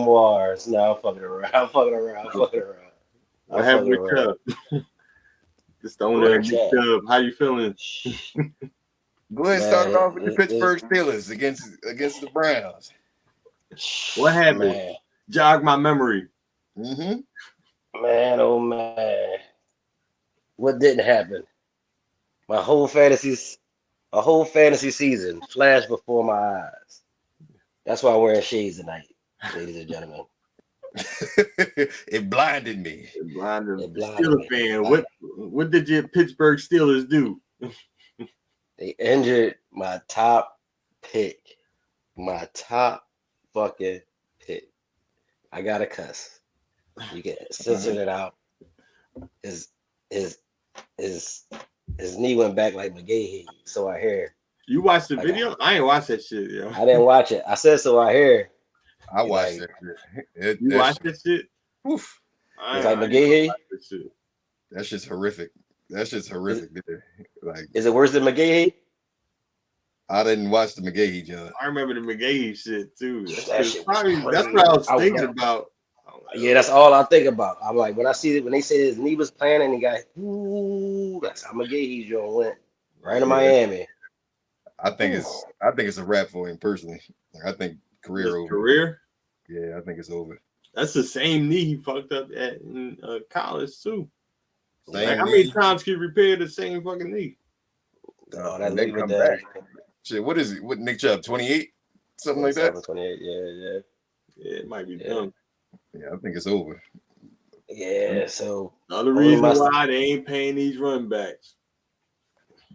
memoirs. No, I'm fucking around. I'm fucking around. I'm fucking around. I'm What happened fucking with around. Chubb? It's the owner Go of ahead, Nick Chat. Chubb. How you feeling? go ahead. Start it Man, off with the Pittsburgh Steelers against the Browns. What happened? man, Jog my memory. Mm-hmm. man, oh man. What didn't happen? My whole fantasies, a whole fantasy season flashed before my eyes. That's why I'm wearing shades tonight, ladies and gentlemen. It blinded me. Blind It the blinded Steelers me. fan. What did your Pittsburgh Steelers do? They injured my top pick. My top fucking pick. I got to cuss. You can censor it out. His his his his knee went back like McGahee, so I hear. You watched the Like video? I ain't watched that shit, yo. I didn't watch it. I said so I hear. I watched Like that shit. You watched that shit? Oof, it's like I ain't McGahee. watched that shit. that shit's horrific. That shit's horrific, dude. Like Is it worse than McGahee? I didn't watch the McGahee job. I remember the McGahee shit too. That shit was That's crazy. what I was thinking about. Yeah, that's all I think about. I'm like, when I see it, when they say his knee was playing and he got, ooh, that's how McGahee joint went right to Yeah, Miami. I think it's a wrap for him personally. Like, I think career His over. career. Yeah, I think it's over. That's the same knee he fucked up at in college too. Same Like, how many knee. times can you repair the same fucking knee? Oh, that And then knee with come that back. Shit, what is it? What Nick Chubb? 28? Something like 27, that? 28. Yeah, Yeah, it might be yeah, done. Yeah, I think it's over. yeah. So The other only reason my why they ain't paying these run backs.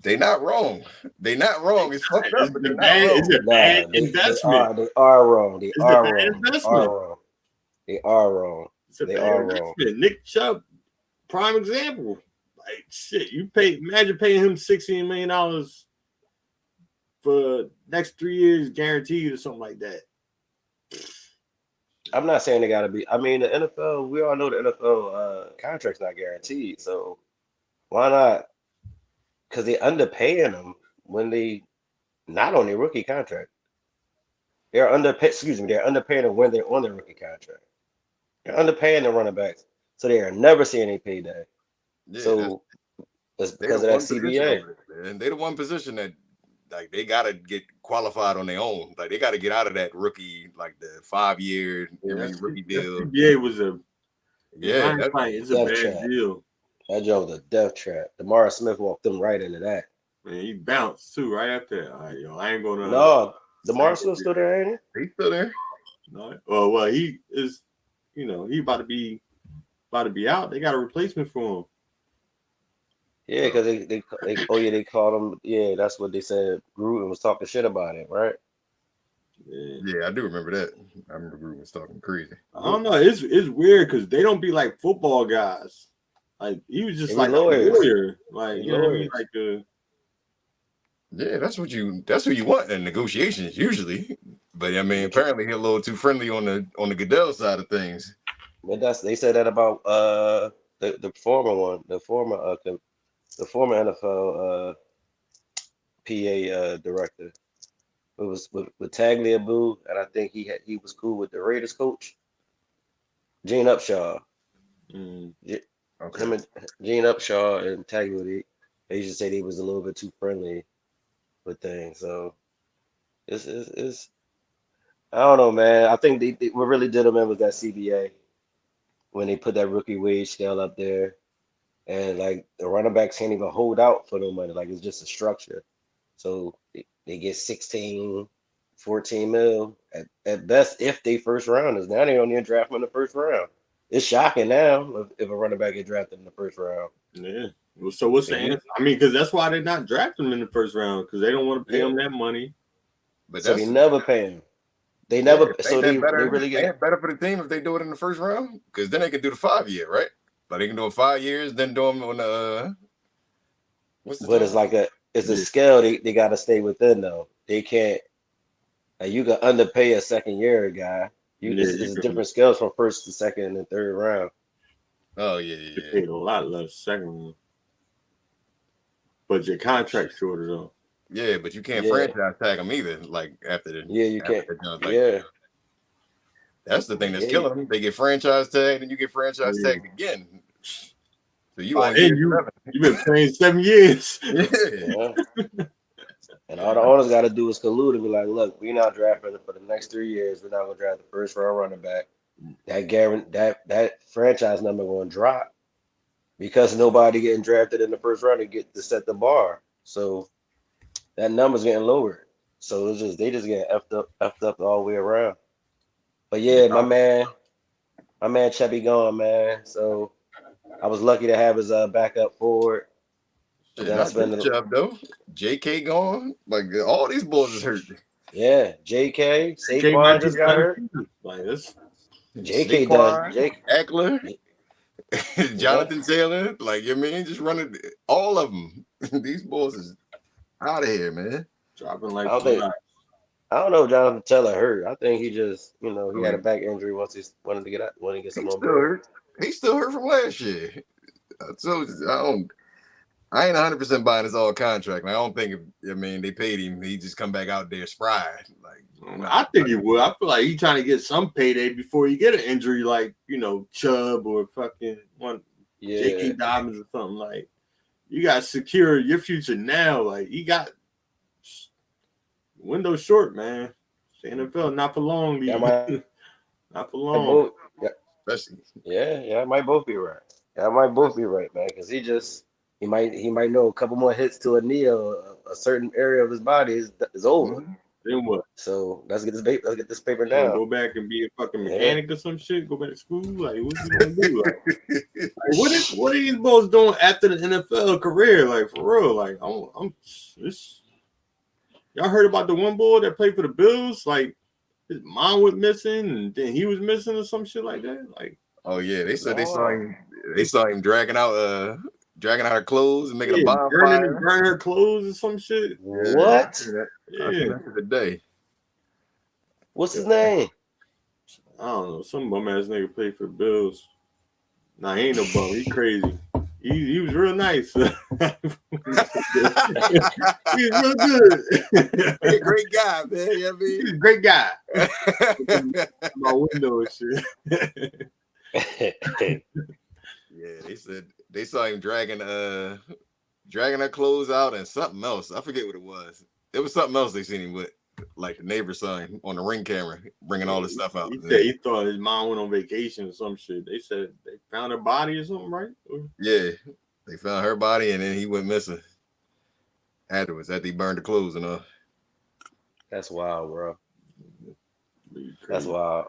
They not wrong. They not wrong. It's fucked up, but they not It's wrong. a bad they investment. are wrong. They It's a are bad wrong. They investment. are wrong. They are wrong. It's a They bad are wrong. investment. Nick Chubb, prime example. Like shit, imagine paying him $16 million for next 3 years guaranteed or something like that. I'm not saying they got to be. I mean, the NFL. We all know the NFL contract's not guaranteed. So why not? Because they underpaying them when they not on their rookie contract. They're underpay. Excuse me. They're underpaying them when they're on their rookie contract. They're underpaying the running backs, so they are never seeing a payday. Yeah, So it's they the because of that one position CBA. over there, man. They the one position that like they gotta get qualified on their own. Like they gotta get out of that rookie, like the 5 year rookie deal. CBA was Yeah, it's a Death bad trap. deal. That joke was a death trap. Demar Smith walked them right into that. Man, he bounced too right after that. All right, yo, I ain't gonna. No, Demar Smith still there, ain't they still there. No, well, he is. He about to be out. They got a replacement for him. he? Yeah, because they called him. Yeah, that's what they said. Gruden was talking shit about it, right? Yeah, I do remember that. I remember Gruden was talking crazy. I don't know. It's weird because they don't be like football guys. Like he was just They be like lawyers. a lawyer. Like They you know what I mean? lawyers. Yeah, that's who you want in negotiations usually. But I mean, apparently he's a little too friendly on the Goodell side of things. But they said that about the former one, the former NFL PA director. It was with Tagliabue, and I think he was cool with the Raiders coach, Gene Upshaw. Okay. Him and Gene Upshaw and Tagliabue, they used to say they was a little bit too friendly with things. So it's I don't know, man. I think what really did them in was that CBA when they put that rookie wage scale up there, and like the running backs can't even hold out for no money. Like it's just a structure. So they get 16, 14 mil at best if they first rounders. Now they don't even draft them in the first round. It's shocking now if a running back get drafted in the first round. Yeah. Well, so what's the answer? I mean, because that's why they're not drafting them in the first round because they don't want to pay them that money. But so they never pay him. They never. So they really get. Ain't it better for the team if they do it in the first round? Because then they can do the 5 year, right? Like they can do it 5 years, then do them on the. But it's a scale they got to stay within though. They can't. Like you can underpay a second year guy. It's different scales from first to second and third round. Oh yeah. You paid a lot less second round, but your contract shorter though. Yeah, but you can't franchise tag them either. Like after the you can't. Like, yeah, That's the thing that's Yeah, killing them. They get franchise tagged, and you get franchise Yeah. tagged again. So you on And year you've been playing 7 years. 7. yeah. And all the owners got to do is collude and be like, look, we're not drafting for the next 3 years. We're not gonna draft the first round running back. That franchise number going to drop because nobody getting drafted in the first round to get to set the bar. So that number's getting lowered. So it's just they just getting effed up all the way around. But yeah, my man Chubby gone, man. So I was lucky to have his backup forward. And Shit, then I not spent this job though. JK gone. Like all these boys is hurt. yeah, JK, K might Saquon be just got done. hurt. Like this. JK done. Saquon, Jake, Eckler, yeah. Jonathan Taylor. Like you mean, just running all of them. These boys is out of here, man. Dropping I like don't think flies. I don't know if Jonathan Taylor hurt. I think he just I he had a mean, back injury once he wanted to get out, wanted to get some he's on still bread. hurt. He's still hurt from last year. So I ain't 100% buying his all contract. I don't think they paid him. He just come back out there spry. Like I think he would. I feel like he's trying to get some payday before you get an injury like, Chubb or fucking one Yeah, J.K. Dobbins or something. Like, you got to secure your future now. Like, you got window short, man. It's the NFL, not for long. y'all might Not for long. both. Yeah, especially yeah, might both be right. Y'all might both be right, man. Because he might know a couple more hits to a knee or a certain area of his body is over. Then what? So let's get this paper You gonna down. go back and be a fucking Yeah. mechanic or some shit? Go back to school? Like, what you gonna do? Like, what are these boys doing after the NFL career? Like, for real? Like, y'all heard about the one boy that played for the Bills? Like, his mom was missing, and then he was missing or some shit like that. Like, oh yeah, they said they saw Oh, him. They saw him dragging out her clothes and making a yeah, bonfire. burning her clothes or some shit. Yeah, what? I seen Yeah, that today. What's his name? I don't know. Some bum ass nigga played for the Bills. Nah, he ain't no bum. He crazy. He was real nice. He was real good. He a great guy, man. You know what I He's a great guy. mean? My window and shit. Yeah, they said they saw him dragging her clothes out and something else. I forget what it was. It was something else they seen him with. Like the neighbor saw him on the Ring camera bringing all this stuff out. He said he thought his mom went on vacation or some shit. They said they found her body or something, right? Yeah, they found her body and then he went missing afterwards after he burned the clothes and all. That's wild, bro. Crazy. That's wild.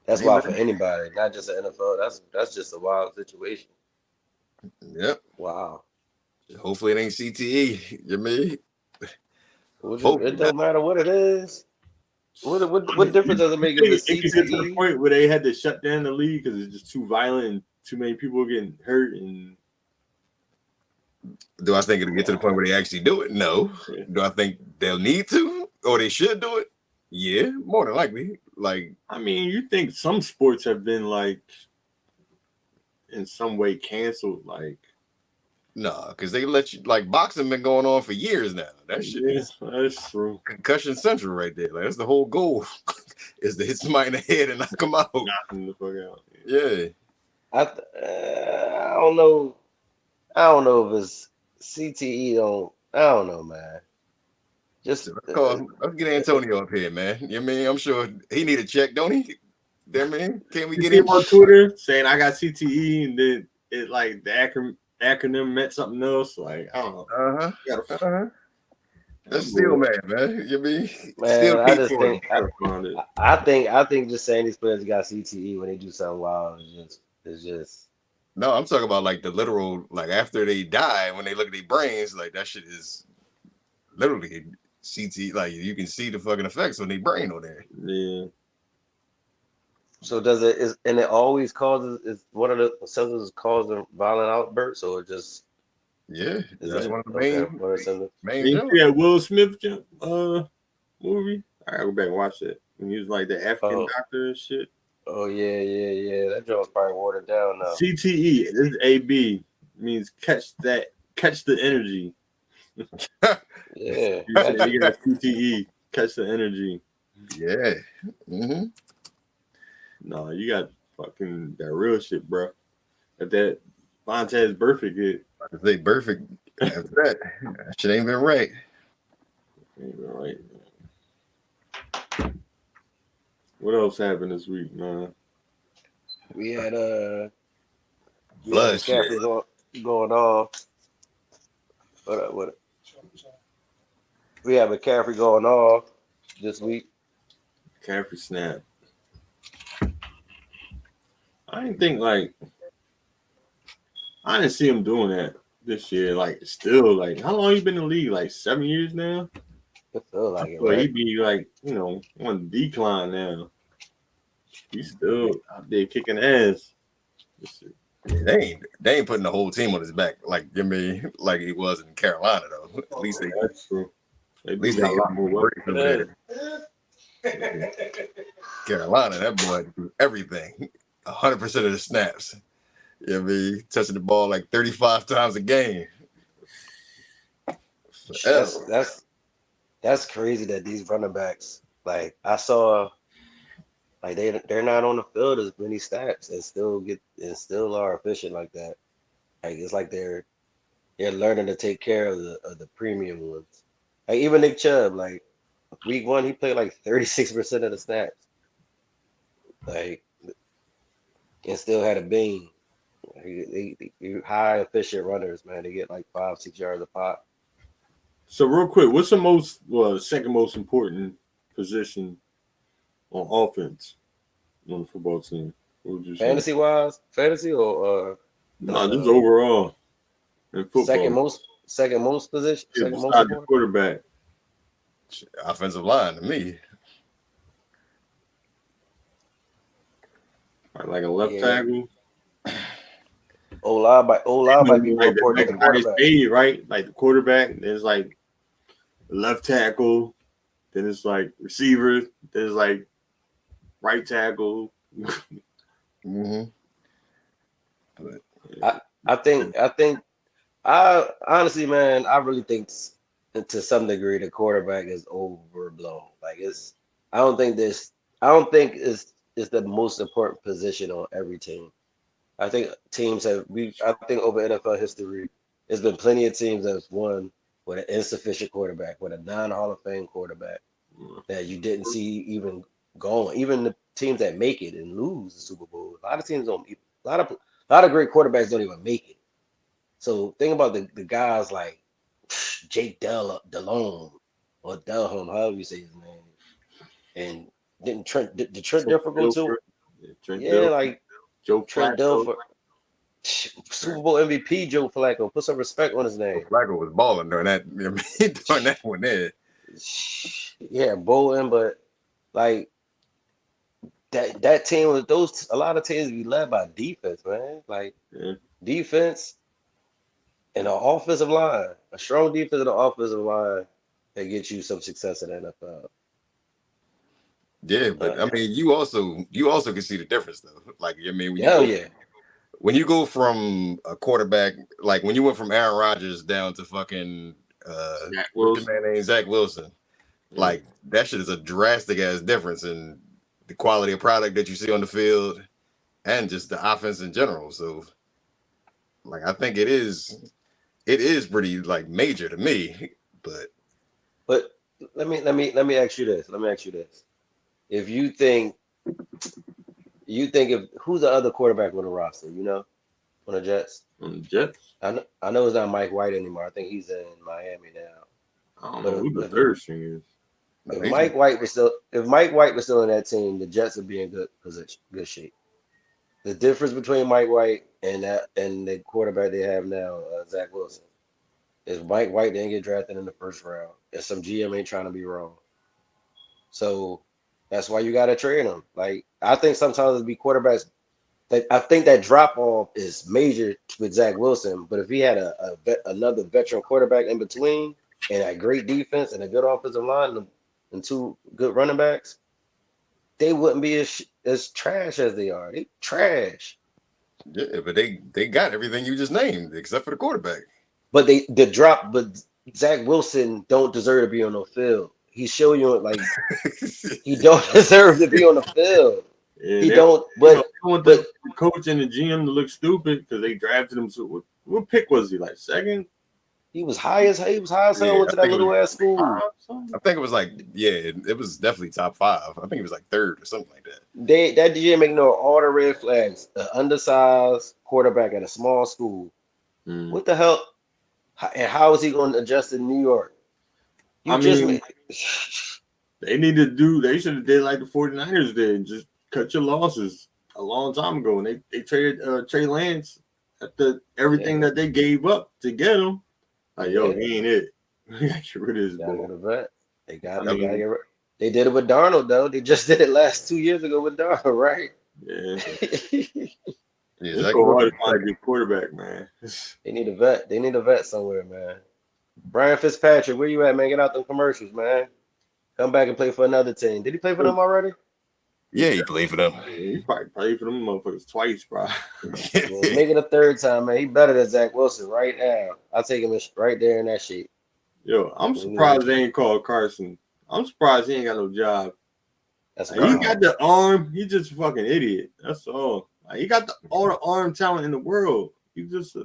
That's wild for anybody, not just the NFL. That's just a wild situation. Yep. Wow. Hopefully it ain't CTE. You mean? It don't matter what it is. What difference does it make if it's It could get to the CTE? point where they had to shut down the league because it's just too violent and too many people getting hurt. And Do I think it'll get to the point where they actually do it? No. Yeah. Do I think they'll need to or they should do it? Yeah, more than likely. Like, I mean, you think some sports have been like in some way canceled? Like, nah, because they let you, like, boxing been going on for years now. That shit is that's true. concussion central right there. Like, that's the whole goal is to hit somebody in the head and knock them out. Knocking the fuck out. Yeah. I don't know. I don't know if it's CTE. I don't know, man. Just Let's get Antonio up here, man. You know what I mean? I'm sure he need a check, don't he? You know what I mean? Can we You get see him him on Twitter saying I got CTE and then it like the acronym meant something else. Like, I don't know. That's still man. You know what I mean? man, Still I keep just for him. think I think just saying these players got CTE when they do something wild is just. No, I'm talking about like the literal, like after they die, when they look at their brains, like that shit is literally CT. Like you can see the fucking effects on their brain on there. Yeah. So and it always causes is one of the symptoms causing violent outbursts or just Yeah, is that's that one of the okay? What are symptoms? main You jokes. see that Will Smith movie? I gotta go back and watch it. When he was like the African doctor and shit. Oh yeah. That joint's probably watered down now. CTE, this is AB, means catch the energy. Yeah. You got CTE, catch the energy. Yeah. Mm-hmm. No, you got fucking that real shit, bro. That Vontez Burfict hit. I say perfect. After that shit ain't been right. Ain't been right. What else happened this week, man? We had Bloodshed. McCaffrey going off. What we had McCaffrey going off this week. McCaffrey snap. I didn't think like I didn't see him doing that this year. Like still, like how long he been in the league? Like 7 years now. It feel like it, But he right? be like on decline now. He's still out there kicking ass. Yeah, they ain't putting the whole team on his back like like he was in Carolina though. At least That's true. They at least got they a got lot more more weapons. over there. Carolina, that boy do everything. 100% of the snaps. You know what I mean? Touching the ball like 35 times a game. That's Forever. that's that's crazy that these running backs, like I saw, like they're not on the field as many snaps and still are efficient like that. Like it's like they're learning to take care of the premium ones. Like even Nick Chubb, like week one he played like 36% of the snaps, like and still had a beam. High efficient runners, man. They get like 5, 6 yards a pop. So real quick, what's the second most important position on offense on the football team? What would you say? Fantasy or No, just overall in football. Yeah, second most besides the important. quarterback. Offensive line to me. Like a left Yeah, tackle. O line might be more Like important than the the highest quarterback. paid, right? Like the quarterback, there's like left tackle, then it's like receiver, there's like right tackle. Mm-hmm. But I honestly, man, I really think to some degree the quarterback is overblown. Like I don't think this, I don't think it's the most important position on every team. I think I think over NFL history, there's been plenty of teams that's won with an insufficient quarterback, with a non-Hall of Fame quarterback that you didn't see even going. Even the teams that make it and lose the Super Bowl, a lot of teams don't. A lot of great quarterbacks don't even make it. So think about the guys like Jake Delhomme or Delhomme, however you say his name, and didn't did Trent Trent Dilfer go Dilfer, too? Trent Yeah, Dilfer, like Joe Trent Flacco. Dilfer, Super Bowl MVP Joe Flacco. Put some respect on his name. Flacco was balling during that. You know what I mean? During that one there. Yeah, bowling, but like that team was those a lot of teams be led by defense, man. Like Yeah. defense and an offensive line, a strong defense and an offensive line that gets you some success in the NFL. Yeah, but I Uh, mean, you also can see the difference though. Like I mean, hell yeah, when you go from a quarterback, like when you went from Aaron Rodgers down to fucking Zach what's your Wilson. man name, Zach Wilson. Yeah. Like that shit is a drastic ass difference in the quality of product that you see on the field and just the offense in general. So like I think it is pretty like major to me. But but let me ask you this. Let me ask you this. If you think if who's the other quarterback on the roster, on the Jets? On the Jets. I know it's not Mike White anymore. I think he's in Miami now. I don't But know who the third string is. no, if Mike White was still in that team, the Jets would be in good position, good shape. The difference between Mike White and the quarterback they have now, Zach Wilson, is Mike White didn't get drafted in the first round, and some GM ain't trying to be wrong. So that's why you got to trade him. Like I think sometimes it'd be quarterbacks. I think that drop off is major with Zach Wilson, but if he had another veteran quarterback in between and a great defense and a good offensive line and two good running backs, they wouldn't be as trash as they are. They trash. yeah, but they got everything you just named except for the quarterback. But Zach Wilson don't deserve to be on the field. He's showing you like he don't deserve to be on the field. Yeah, He they, don't. they want But the coach and the GM to look stupid because they drafted him. So what pick was he? Like second? he was high as hell. Yeah, Went to that little ass school. I think it was like, yeah, it was definitely top 5. I think it was like third or something like that. That DJ make no all the red flags. An undersized quarterback at a small school. Mm. What the hell? And how is he going to adjust in New York? You I just mean, made. they should have did like the 49ers did and just cut your losses a long time ago. And they traded Trey Lance after everything Yeah, that they gave up to get him. Like, yo, yeah. he ain't it. We got to get rid of this Gotta boy. go to vet. I They gotta mean, get rid. They did it with Darnold though. They just did it last 2 years ago with Darnold, right? yeah. Yeah, It's Zach so hard Wilson. to find a good quarterback, man. They need a vet. They need a vet somewhere, man. Brian Fitzpatrick, where you at, man? Get out them commercials, man. Come back and play for another team. Did he play for them already? Yeah, he played for them. He probably played for them motherfuckers twice, bro. Well, make it a third time, man. He better than Zach Wilson right now. I'll take him right there in that sheet. Yo, I'm We need surprised they ain't called Carson. I'm surprised he ain't got no job. That's Like, he wild. got the arm. He just a fucking idiot. That's all. Like, he got all the arm talent in the world. He just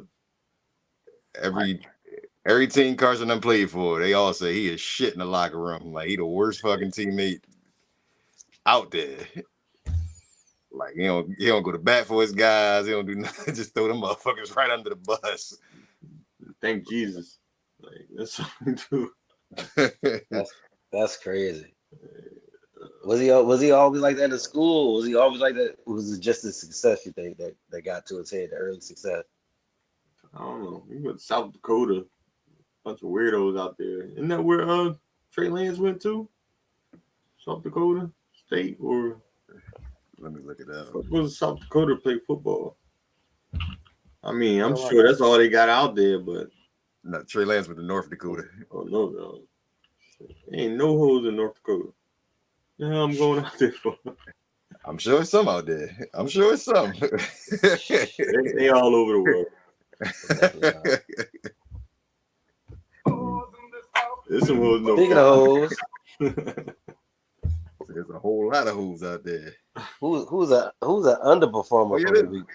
every team Carson done played for, they all say he is shit in the locker room. Like, he the worst fucking teammate out there. Like, he don't go to bat for his guys. He don't do nothing. Just throw them motherfuckers right under the bus. thank Jesus. Like, that's all he do. That's crazy. Was he always like that in school? Was he always like that? Was it just the success you think that got to his head, the early success? I don't know. He went to South Dakota. Bunch of weirdos out there. Isn't that where Trey Lance went to? South Dakota State or Let me look it up. was South Dakota to play football? I mean, I'm Oh, sure that's all they got out there, but No, Trey Lance with the North Dakota. oh no. Ain't no holes in North Dakota. The hell I'm going out there for? I'm sure it's some out there. I'm sure it's some. They all over the world. There's some hoes. Speaking of hoes, There's a whole lot of hoes out there. who's an underperformer Oh, yeah, from the week?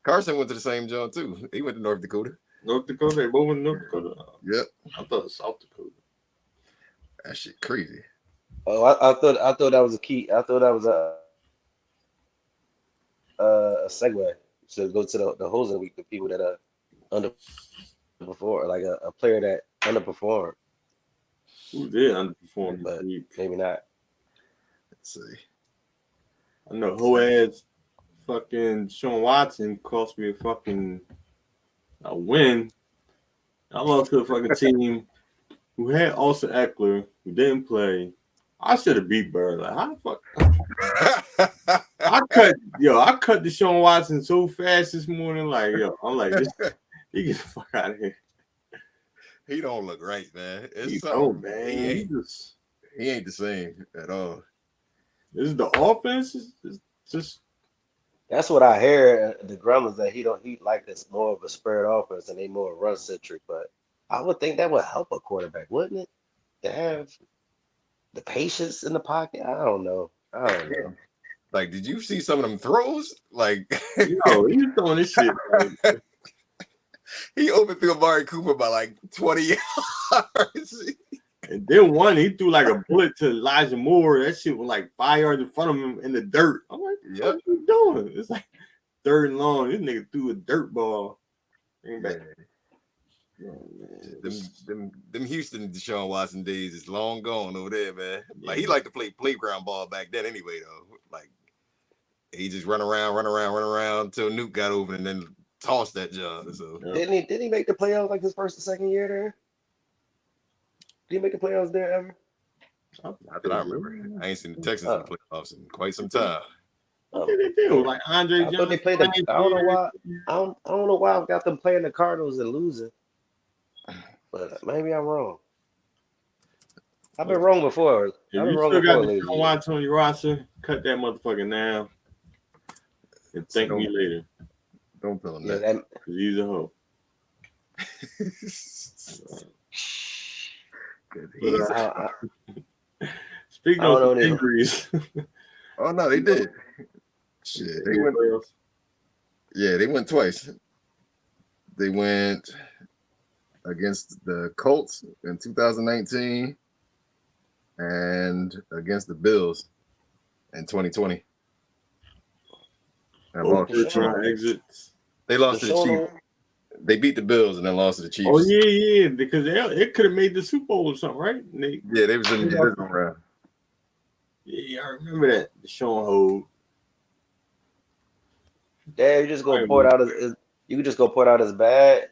Carson went to the same joint too. He went to North Dakota. North Dakota, they both in North Dakota. Yep. I thought it was South Dakota. That shit crazy. Oh, I thought that was a key. I thought that was a segue to go to the hoes of the week, the people that are underperform, like a player that underperformed, Who did underperform but this week? maybe not. Let's see. I know who ass fucking Sean Watson cost me a win. I lost to a fucking team who had Austin Eckler, who didn't play. I should have beat Bird. Like, how the fuck? I cut Deshaun Watson so fast this morning. Like, I'm like, he get the fuck out of here. He don't look right, man. He don't, man. He ain't the same at all. This is the offense. It's just That's what I hear. The grumblers that he like this more of a spread offense and they more run centric. But I would think that would help a quarterback, wouldn't it? To have the patience in the pocket. I don't know. Like, did you see some of them throws? Like, he's throwing this shit. Like, he overthrew Amari Cooper by like 20 yards. and then he threw like a bullet to Elijah Moore. That shit was like 5 yards in front of him in the dirt. I'm like, what are you doing? It's like 3rd and long. This nigga threw a dirt ball. Bring back. Them Houston Deshaun Watson days is long gone over there, man. Like, he liked to play playground ball back then anyway, though. Like, he just run around until Nuke got over and then tossed that job. So Didn't he make the playoffs like his first or second year there? Did he make the playoffs there ever? Not that I remember. I ain't seen the Texans in the playoffs in quite some time. I think they did. Like Andre Johnson. I thought they played I don't know why. I don't know why I've got them playing the Cardinals and losing. But maybe I'm wrong. I've been wrong before. If you still got Deshaun Watson on your roster, cut that motherfucker now. And thank me later. Don't tell him that. Because he's a hoe. Speaking of injuries. Oh, no, they did. Shit, they went. Yeah, they went twice. They went against the Colts in 2019 and against the Bills in 2020. And lost to the First round Chiefs. exits. They lost to the Chiefs. They beat the Bills and then lost to the Chiefs. Oh yeah, because it could have made the Super Bowl or something, right? They was in the divisional round. Yeah, I remember that. Deshaun Hold. Yeah, you just go pour it out you can just go pour it out his bag.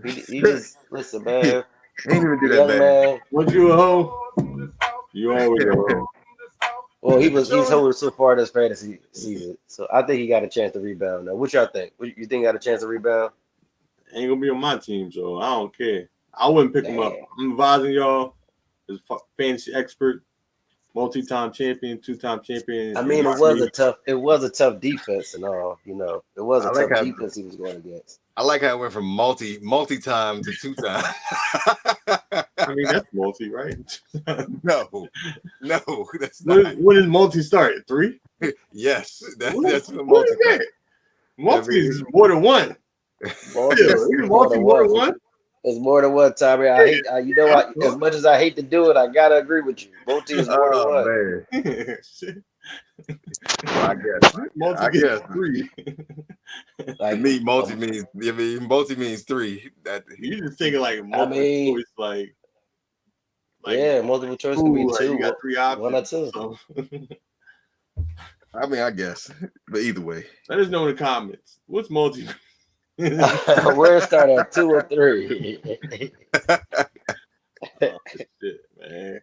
He just listen, man. He ain't even do The that young bad. man. What you a hoe? You always a hoe. Well, he's holding so far this fantasy season, so I think he got a chance to rebound. Now, what y'all think? You think he got a chance to rebound? Ain't gonna be on my team, so I don't care. I wouldn't pick him up. I'm advising y'all as a fantasy expert, multi-time champion, 2-time champion. I mean, it was a tough defense and all. It was a tough defense he was going against. I like how it went from multi-time to 2-time. I mean, that's multi, right? No, that's not. When does multi start? 3? Yes, that's when multi. multi. Multi is more than one. Multi is more than one. It's more than one, Tommy. As much as I hate to do it, I gotta agree with you. Multi is more than one. Man. Well, I guess 3. Like me, multi means 3. That you just thinking like multiple choice, like yeah, multiple choice could be 2. You got 3 options. 1 or 2. So. I mean, I guess, but either way, let us know in the comments. What's multi? Where start at 2 or 3? Oh, shit, man.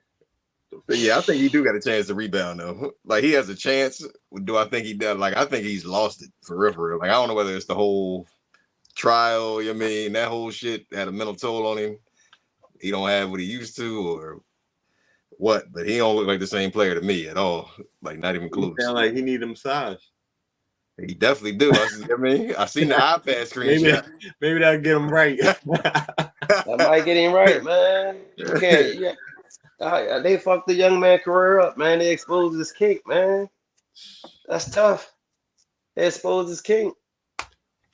But yeah, I think he do got a chance to rebound though. Like he has a chance. Do I think he does? Like I think he's lost it for real. Like I don't know whether it's the whole trial. That whole shit had a mental toll on him. He don't have what he used to, or what? But he don't look like the same player to me at all. Like not even close. Sound like he need a massage. He definitely do. I seen the iPad screenshot. Maybe that'll get him right. That might get him right, man. You can't. Yeah. They fucked the young man career up, man. They exposed his kink, man. That's tough. They exposed his kink.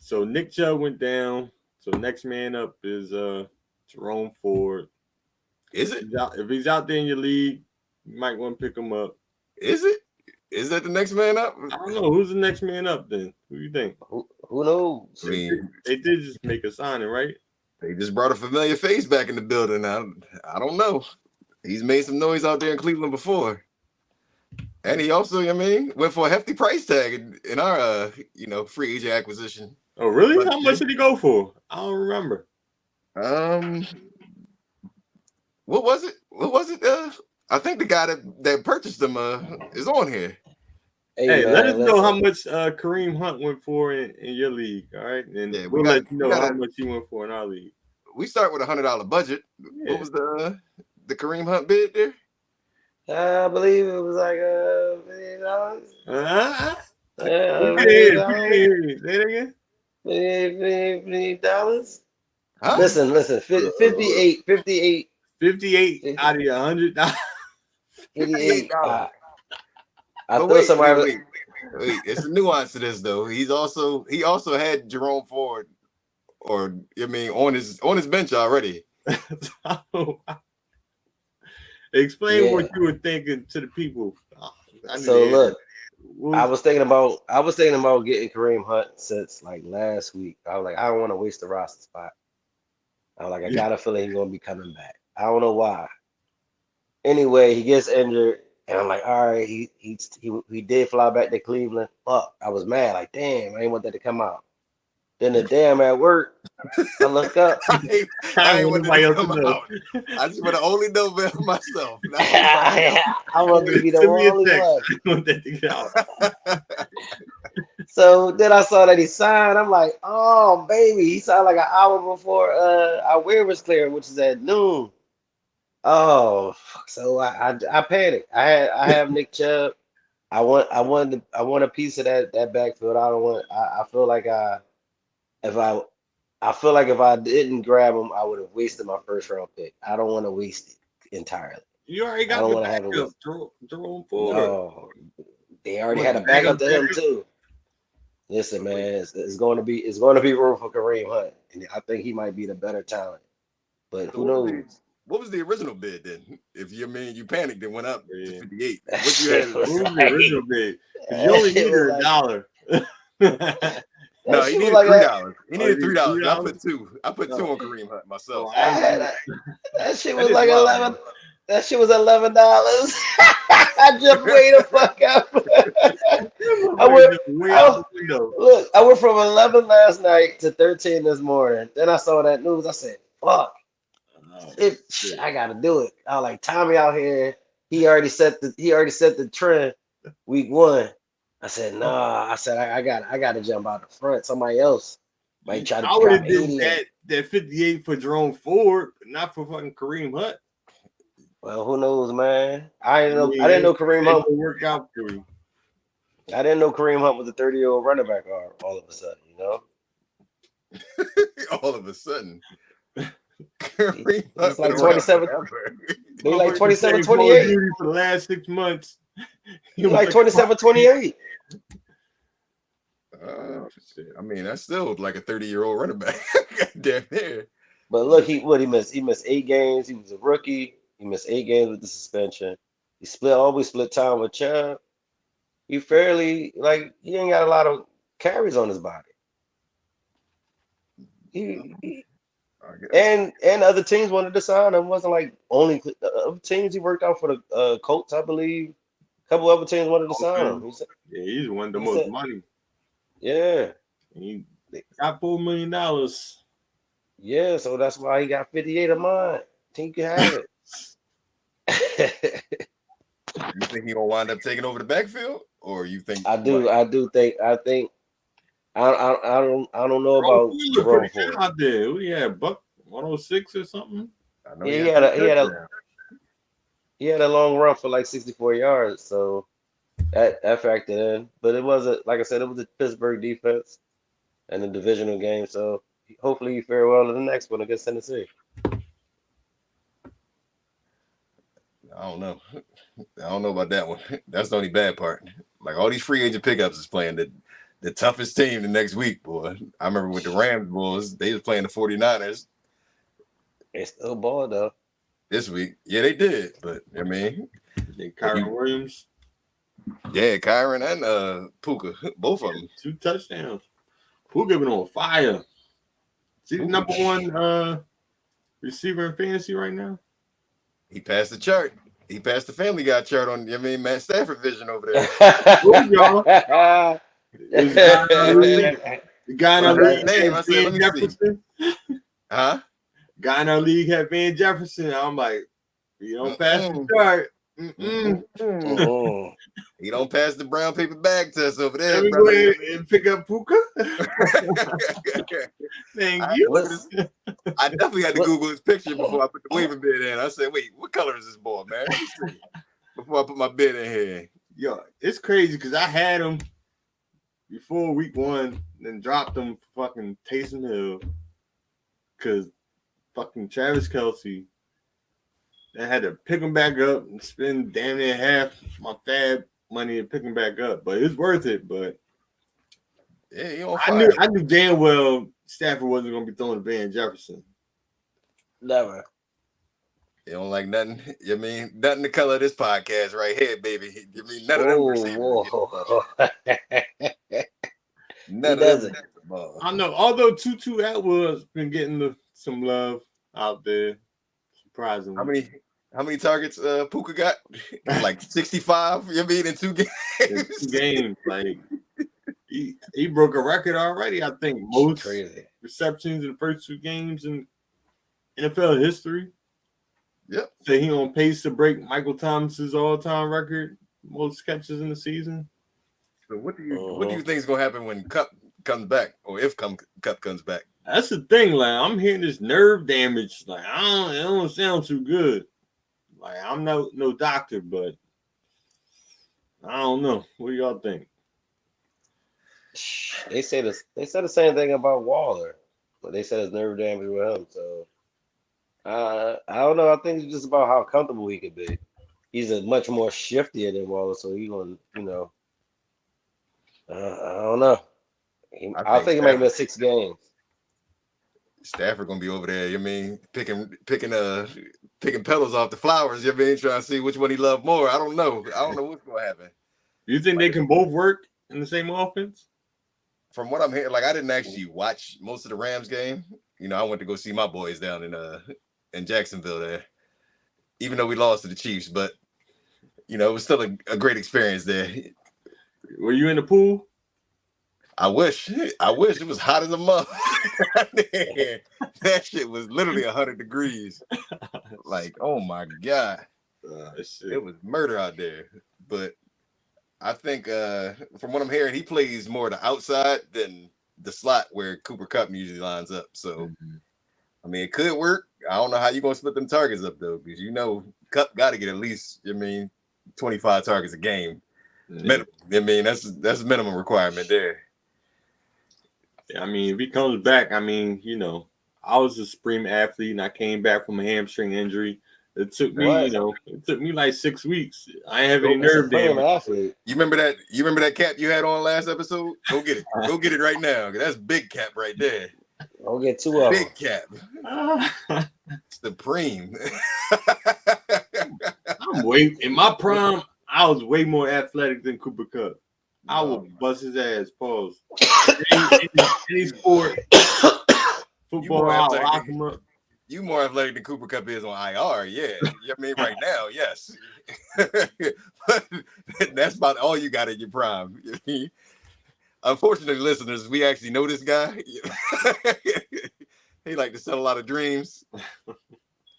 So Nick Chubb went down. So next man up is Jerome Ford. Is it? If he's out there in your league, you might want to pick him up. Is it? Is that the next man up? I don't know. Who's the next man up then? Who you think? Who knows? I mean, they did just make a signing, right? They just brought a familiar face back in the building. I don't know. He's made some noise out there in Cleveland before. And he also, went for a hefty price tag in our, free agent acquisition. Oh, really? How much did he go for? I don't remember. What was it? I think the guy that purchased him is on here. Hey, man, let us know how much Kareem Hunt went for in your league, all right? And we'll let you know how much he went for in our league. We start with $100 budget. Yeah. What was the Kareem Hunt bid there? I believe it was like $50. Say it again. $50. Huh? Listen. 58 out of your $100. 58. I thought somebody. Wait, it's a nuance to this though. He also had Jerome Ford, on his bench already. Explain what you were thinking to the people. So look, I was thinking about getting Kareem Hunt since like last week. I was like, I don't want to waste the roster spot. I was like, I got a feeling he's gonna be coming back. I don't know why. Anyway, he gets injured, and I'm like, all right, he did fly back to Cleveland. Fuck, I was mad. Like, damn, I didn't want that to come out. Then the day I'm at work, I look up. I ain't want that to come out. I just want to only know about myself. I want to be the only one. Want that to get out. So then I saw that he signed. I'm like, oh baby, he signed like an hour before our waivers cleared, which is at noon. Oh, so I panicked. I have Nick Chubb. I want a piece of that backfield. I feel like if I didn't grab him, I would have wasted my first round pick. I don't want to waste it entirely. You already got the backup, Jerome Ford. No, They already had a backup to him too. Listen, man, it's going to be room for Kareem Hunt, and I think he might be the better talent. But So who knows? what was the original bid then? If you panicked and went up to Yeah. 58, That what you shit had? was What was the like, original bid? Because you that only shit was needed a like, dollar. No, that he shit was needed like that. $3. He Oh, you needed need $3. I $3? put two. I put two No. on Kareem Hunt Oh, myself. I ain't do That shit That was is like wild 11. though. That shit was $11. I jumped way the fuck up. that I motherfucker went. just way out I the window. look. I went from 11 last night to 13 this morning. Then I saw that news. I said, "Fuck, Oh, it, shit. I got to do it." I was like, "Tommy out here. He already set the trend week one." I said, "Nah." I said, I got to jump out the front. Somebody else might try to I would drop have did 80 in. that 58 for Jerome Ford, but not for fucking Kareem Hunt. Well, who knows, man? I I didn't know. I mean, didn't know it Kareem ain't Hunt. gonna work out for you. I didn't know Kareem Hunt was a 30-year-old running back all of a sudden. You know, All of a sudden, he, Kareem he's Hunt been like around 27. forever. He like Motherfucker been 27, playing Call of 28. Duty for the last 6 months. He like 27, 28. Shit. I mean, that's still like a 30-year-old running back. Damn near. But look, he missed. He missed 8 games. He was a rookie. He missed 8 games with the suspension. He always split time with Chubb. He fairly he ain't got a lot of carries on his body. He I guess. and other teams wanted to sign him. It wasn't like only other teams he worked out for the Colts, I believe. A couple other teams wanted to sign him. Okay. Yeah, he's one of the He most said, money. yeah, He got $4 million. yeah. So that's why he got 58 of mine. Think you have it. You think he gonna wind up taking over the backfield, or you think I what? do. I think. I don't know Jerome about Ford looked Jerome pretty good Ford. out there. We had Buck 106 or something. I know Yeah, he had 2 touchdowns. he had a long run for like 64 yards, so that factored in. But it wasn't like I said, it was a Pittsburgh defense and a divisional game. So hopefully you fare well in the next one against Tennessee. I don't know. I don't know about that one. That's the only bad part. Like all these free agent pickups is playing the toughest team the next week, boy. I remember with the Rams boys, they was playing the 49ers They still ball though. this week. Yeah, they did. But I mean, Then Kyron Williams, yeah, Kyron and Puka, both of them. 2 touchdowns. Who giving on fire? Is he the number one receiver in fantasy right now? He passed the chart. He passed the Family Guy chart on. Matt Stafford vision over there. Is the guy in When I our heard his league name, I had said, Van "Let me see." Jefferson? Huh? Guy in our league had Van Jefferson. I'm like, you don't pass the chart. He don't pass the brown paper bag test over there, Let me brother. go ahead and pick up Puka. Thank you. I definitely had to Google his picture before I put the waiver bid in. I said, "Wait, what color is this ball, man?" Let me see. Before I put my bid in here. Yo, it's crazy because I had him before week 1, then dropped him for fucking Taysom Hill because fucking Travis Kelce. I had to pick him back up and spend damn near half my fab money to pick him back up, but it's worth it. But yeah, he on fire. I knew damn well Stafford wasn't gonna be throwing to Van Jefferson. Never. You don't like nothing. Nothing the color of this podcast right here, baby. None of them receivers. Whoa. None He of them. doesn't. I know, although Tutu Atwood's been getting some love out there, surprisingly. How many targets Puka got? Like 65, in 2 games. In 2 games, like he broke a record already. I think most Crazy. receptions in the first 2 games in NFL history. Yep. So he on pace to break Michael Thomas's all-time record, most catches in the season. So what do you think is gonna happen when Cup comes back, or if Cup comes back? That's the thing. Like I'm hearing this nerve damage. Like it don't sound too good. Like I'm no doctor, but I don't know. What do y'all think? They said the same thing about Waller, but they said it's nerve damage with him. So I don't know. I think it's just about how comfortable he could be. He's a much more shiftier than Waller, so he gonna I don't know. I I think think it might Stafford miss 6 games. Stafford gonna be over there. You mean picking petals off the flowers? You mean trying to see which one he loved more? I don't know. I don't know what's gonna happen. Do you think they Like can both work in the same offense? from what I'm hearing, like I didn't actually watch most of the Rams game. You know, I went to go see my boys down in Jacksonville there, even though we lost to the Chiefs. But you know, it was still a great experience there. Were you in the pool? I wish it was hot as a mother. That shit was literally 100 degrees. Like, oh my god, it Shit. was murder out there. But I think from what I'm hearing, he plays more the outside than the slot where Cooper Kupp usually lines up. So I mean, it could work. I don't know how you're gonna split them targets up though, because you know Kupp got to get at least 25 targets a game. Minimum. I mean, that's minimum requirement there. I mean, if he comes back, I mean, I was a supreme athlete and I came back from a hamstring injury. It took me, What? it took me like 6 weeks. I ain't have any A nerve supreme damage. athlete. You remember that? You remember that cap you had on last episode? Go get it. Go get it right now. That's big cap right there. I'll get 2 of them. Big cap. Supreme. In my prime, I was way more athletic than Cooper Kupp. I would bust his ass. Pause. Any sport, football, I'll lock him up. You more athletic than Cooper Kupp is on IR, yeah. I mean, right now, yes. That's about all you got in your prime. Unfortunately, listeners, we actually know this guy. He like to sell a lot of dreams.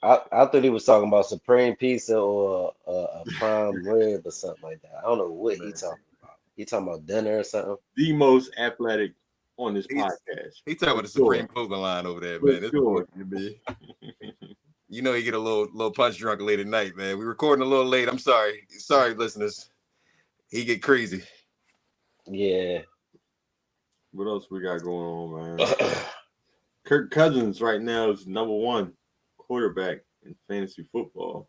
I thought he was talking about supreme pizza or a prime rib or something like that. I don't know what he talking about. He talking about dinner or something. The most athletic on this podcast. He talking about the Supreme clothing line over there, man. This boy, you know, he get a little punch drunk late at night, man. We recording a little late. I'm sorry, listeners. He get crazy. Yeah. What else we got going on, man? Kirk Cousins right now is number 1 quarterback in fantasy football.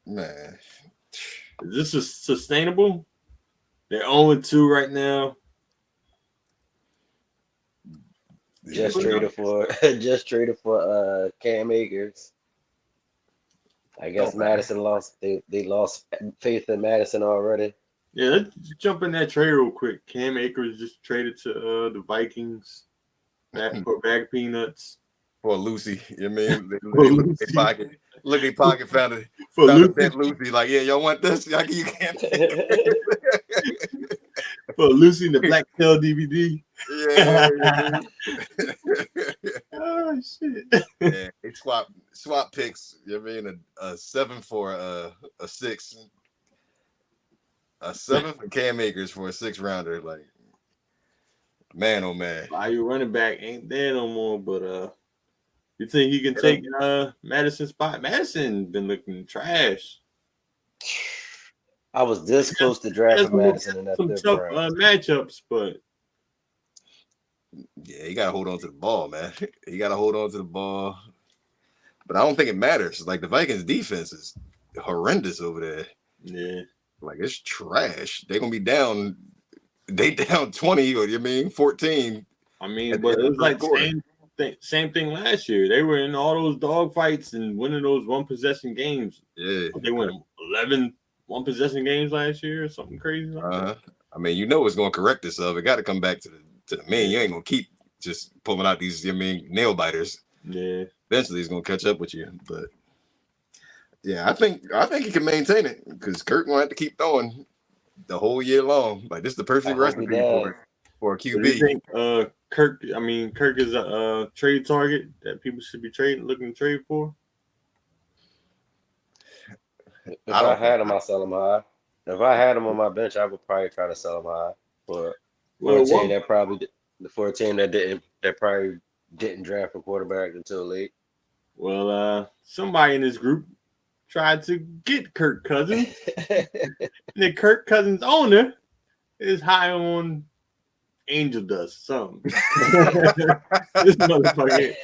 Man, is this sustainable? They're 0-2 right now. Just traded for Cam Akers. I guess Madison lost. They lost faith in Madison already. Yeah, let's jump in that trade real quick. Cam Akers just traded to the Vikings for bag peanuts. For Lucy, you know what I mean? They look at their pocket, found a dead Lucy. Like, yeah, y'all want this? You can't. For Lucy and the Black Tail DVD. Yeah. Oh shit. Yeah, they swap picks. You know what I mean? A 7 for a 6. A 7 for Cam Akers for a 6 rounder. Like, man, oh man. Why your running back ain't there no more? But you think he can take Madison's spot? Madison been looking trash. I was this close to drafting Madison in that some tough matchups, but yeah, you gotta hold on to the ball, man. You gotta hold on to the ball. But I don't think it matters. Like the Vikings defense is horrendous over there. Yeah. Like it's trash. They're gonna be down. They down 20 or 14. I mean, but it was like same thing last year. They were in all those dog fights and winning those 1-possession games. Yeah. They won 11 1-possession games last year or something crazy like that. I mean, you know it's gonna correct itself. It gotta come back to the mean. You ain't gonna keep just pulling out these nail biters. Yeah. Eventually it's gonna catch up with you. But yeah, I think he can maintain it because Kirk gonna have to keep throwing the whole year long. Like this is the perfect recipe for a QB. So do you think Kirk is a trade target that people should be looking to trade for? If I had him, I'd sell him high. If I had him on my bench, I would probably try to sell him high for a team that probably didn't draft a quarterback until late. Well, somebody in this group tried to get Kirk Cousins. The Kirk Cousins owner is high on angel dust, something. This motherfucker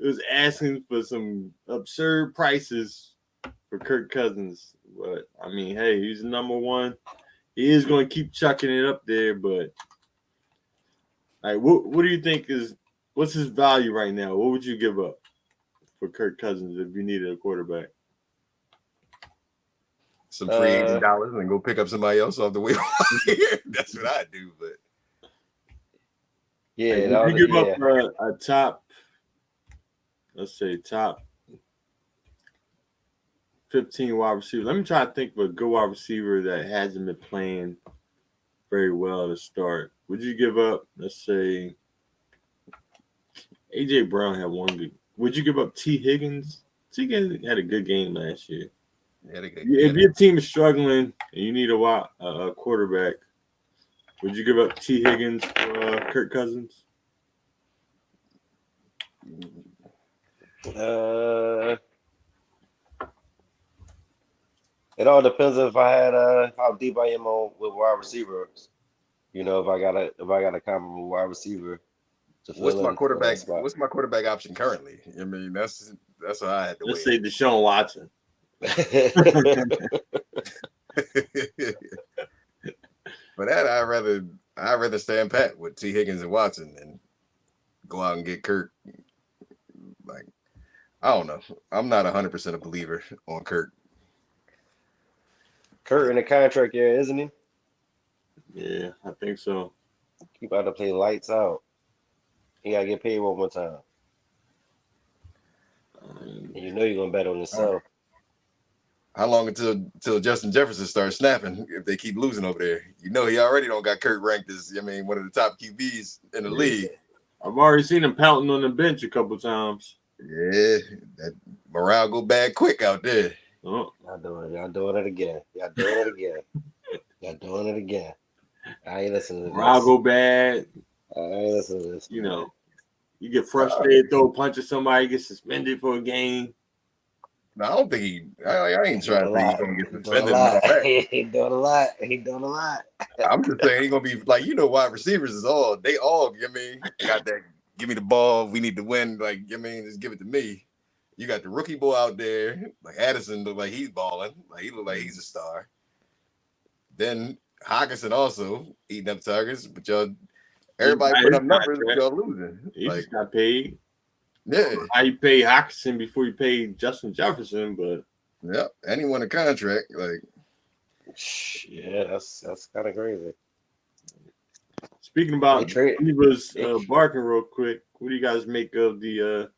was asking for some absurd prices for Kirk Cousins. But I mean, hey, he's number 1. he is going to keep chucking it up there. But like, what do you think what's his value right now? What would you give up for Kirk Cousins if you needed a quarterback? Some free agent dollars and go pick up somebody else off the waiver wire. That's what I do. But Yeah, Like, would you give up for a top, let's say top 15 wide receiver? Let me try to think of a good wide receiver that hasn't been playing very well to start. Would you give up, let's say, AJ Brown had one good? Would you give up T. Higgins? T. Higgins had a good game last year. If your team is struggling and you need a quarterback, would you give up T. Higgins for Kirk Cousins? It all depends if I had how deep I am with wide receivers. You know, if I got a common wide receiver to what's fill my in for that quarterback? spot. What's my quarterback option currently? I mean, that's what I had to Let's wait. say Deshaun Watson. For that, I'd rather stand pat with T. Higgins and Watson and go out and get Kirk. Like, I don't know. I'm not 100% a believer on Kirk. Kurt in the contract year, isn't he? Yeah, I think so. He about to play lights out. He gotta get paid one more time. And you know you're gonna bet on yourself. How long until Justin Jefferson starts snapping if they keep losing over there? You know he already don't got Kirk ranked as one of the top QBs in the league. I've already seen him pouting on the bench a couple times. Yeah, that morale go bad quick out there. Oh. Y'all doing it again. Y'all doing it again. I ain't listening to this. Morale go bad. I ain't listening to this. You know, you get frustrated, throw a punch at somebody, get suspended for a game. No, I don't think I ain't trying to think he's gonna get suspended. He doing a lot. I'm just saying he's gonna be like, wide receivers is all got that. Give me the ball. We need to win. Like, just give it to me. You got the rookie boy out there. Like Addison look like he's balling. Like he look like he's a star. Then Hawkinson also eating up targets, but everybody put up numbers, but y'all losing. He just got paid. Yeah. How you pay Hawkinson before you pay Justin Jefferson, but and he won a contract. Like, yeah, that's kind of crazy. Speaking about he was barking real quick. What do you guys make of the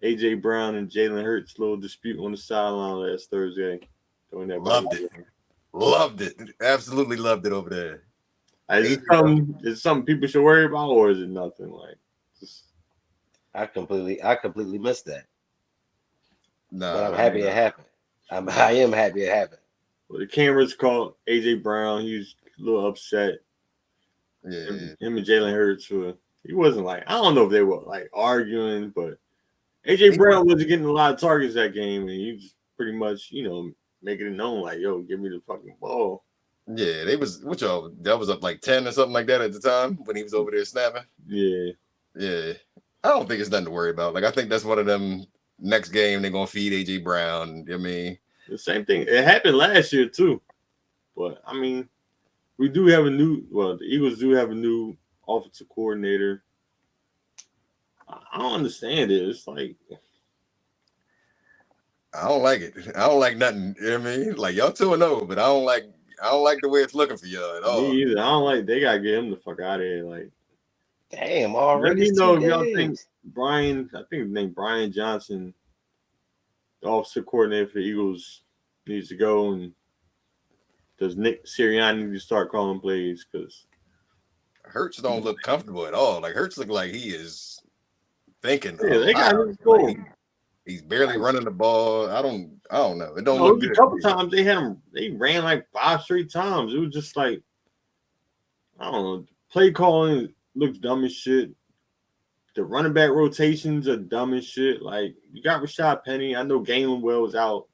AJ Brown and Jalen Hurts little dispute on the sideline last Thursday? Loved it. Absolutely loved it over there. Is it something people should worry about, or is it nothing? Like, I completely missed that. No, but I'm happy it happened. I am happy it happened. Well, the cameras caught AJ Brown. He was a little upset. Yeah, him and Jalen Hurts he wasn't like, I don't know if they were like arguing, but AJ Brown wasn't getting a lot of targets that game, and he was pretty much, making it known like, yo, give me the fucking ball. Yeah, that was up like 10 or something like that at the time when he was over there snapping. Yeah. I don't think it's nothing to worry about. Like, I think that's one of them next game they're gonna feed AJ Brown. The same thing. It happened last year too. But we do have the Eagles do have a new offensive coordinator. I don't understand it. It's like, I don't like it. I don't like nothing. You know what I mean? Like, y'all 2-0, but I don't like the way it's looking for y'all at all. Me either. I don't like. They gotta get him the fuck out of here. Like, damn, already. Let me know if y'all think Brian. I think his name Brian Johnson, the offensive coordinator for the Eagles, needs to go, and does Nick Sirianni need to start calling plays? Because Hurts don't look comfortable at all. Like, Hurts look like he is thinking. Yeah, they got him score. He's barely running the ball. I don't know. It don't look good. A couple times they ran like 5 straight times. It was just like, I don't know. Play calling looks dumb as shit. The running back rotations are dumb as shit. Like, you got Rashad Penny. I know Galen Wells out.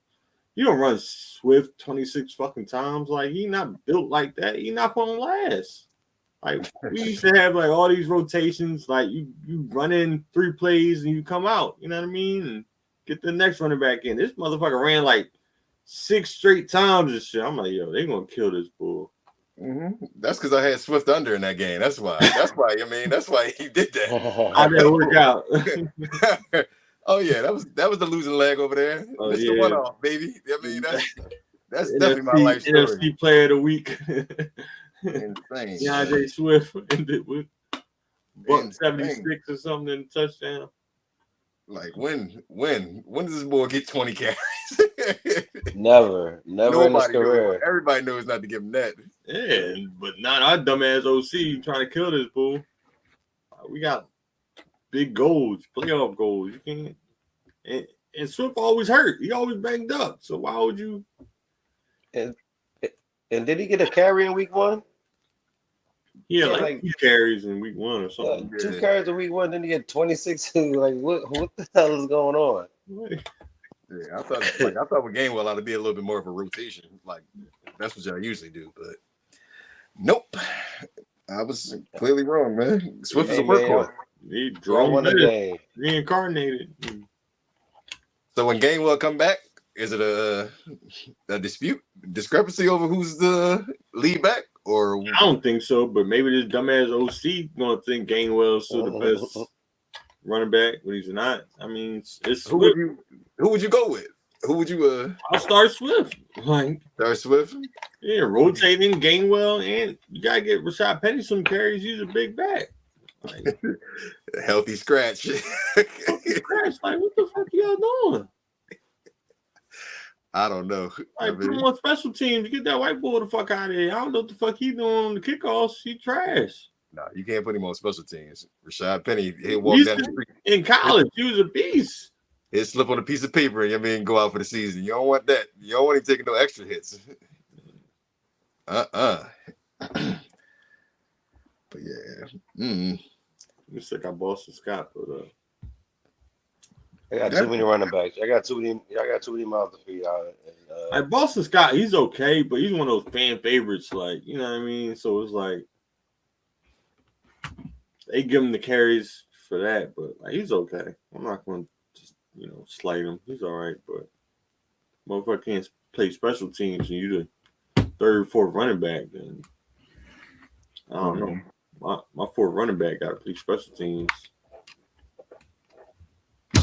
You don't run Swift 26 fucking times. Like, he not built like that. He not gonna last. Like, we used to have like all these rotations. Like, you run in 3 plays and you come out. You know what I mean? And get the next running back in. This motherfucker ran like 6 straight times and shit. I'm like, yo, they gonna kill this bull. That's because I had Swift under in that game. That's why. That's why. I mean, that's why he did How'd that work out? that. Oh yeah, that was the losing leg over there. Oh Mr. yeah. One Off, baby. I mean, that's definitely my NFC, life story. NFC Player of the Week. Insane. DeAndre Swift ended with buck Insane. 76 or something in the touchdown. Like when does this boy get 20 carries? Never in his Nobody knows. career. Everybody knows not to give him that. Yeah, but not our dumbass OC trying to kill this bull. We got big goals, playoff goals. You can't. And Swift always hurt. He always banged up. So why would you? And did he get a carry in week 1? Yeah, Yeah, like like 2 carries in week 1 or something. 2 carries in week 1, then he had 26. Like what the hell is going on? Yeah, I thought with Gainwell ought to be a little bit more of a rotation. Like that's what y'all usually do, but nope. I was clearly wrong, man. Swift is a workhorse. He Won the game. Reincarnated. So when Gainwell come back, is it a discrepancy over who's the lead back? Or I don't think so, but maybe this dumbass OC gonna think Gainwell's still the best running back, but he's not. I mean, it's who would you go with? Who would you I'll start Swift. Like start Swift? Yeah, rotating Gainwell, and you gotta get Rashad Penny some carries. He's a big back. Like, healthy scratch. like, what the fuck y'all doing? I don't know. Like, put him on special teams. Get that white boy the fuck out of here. I don't know what the fuck he doing on the kickoffs. He trash. No, you can't put him on special teams. Rashad Penny, he'll walk down the street. In college, he was a beast. He'll slip on a piece of paper and go out for the season. You don't want that. You don't want him taking no extra hits. But yeah. Looks like I Boston Scott, but I got too many running backs. I got too many mouths to feed out. like Boston Scott, he's okay, but he's one of those fan favorites. Like, you know what I mean? So it's like they give him the carries for that, but like, he's okay. I'm not going to just slight him. He's all right, but motherfucker can't play special teams and you the third, fourth running back. Then I don't know. My fourth running back got to play special teams.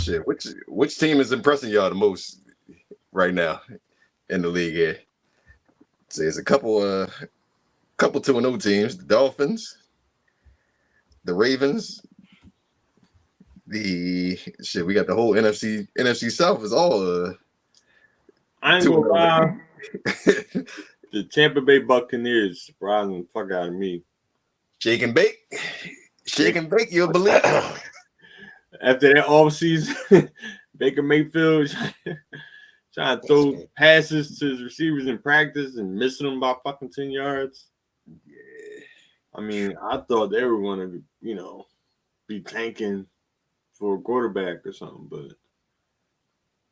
Shit, which team is impressing y'all the most right now in the league here? So there's a couple 2-0 teams: the Dolphins, the Ravens. We got the whole NFC South is all I ain't gonna lie. The Tampa Bay Buccaneers surprising the fuck out of me. Shake and bake, you'll believe. After that offseason, Baker Mayfield trying to throw passes to his receivers in practice and missing them by fucking 10 yards. Yeah. I mean, I thought they were going to, be tanking for a quarterback or something, but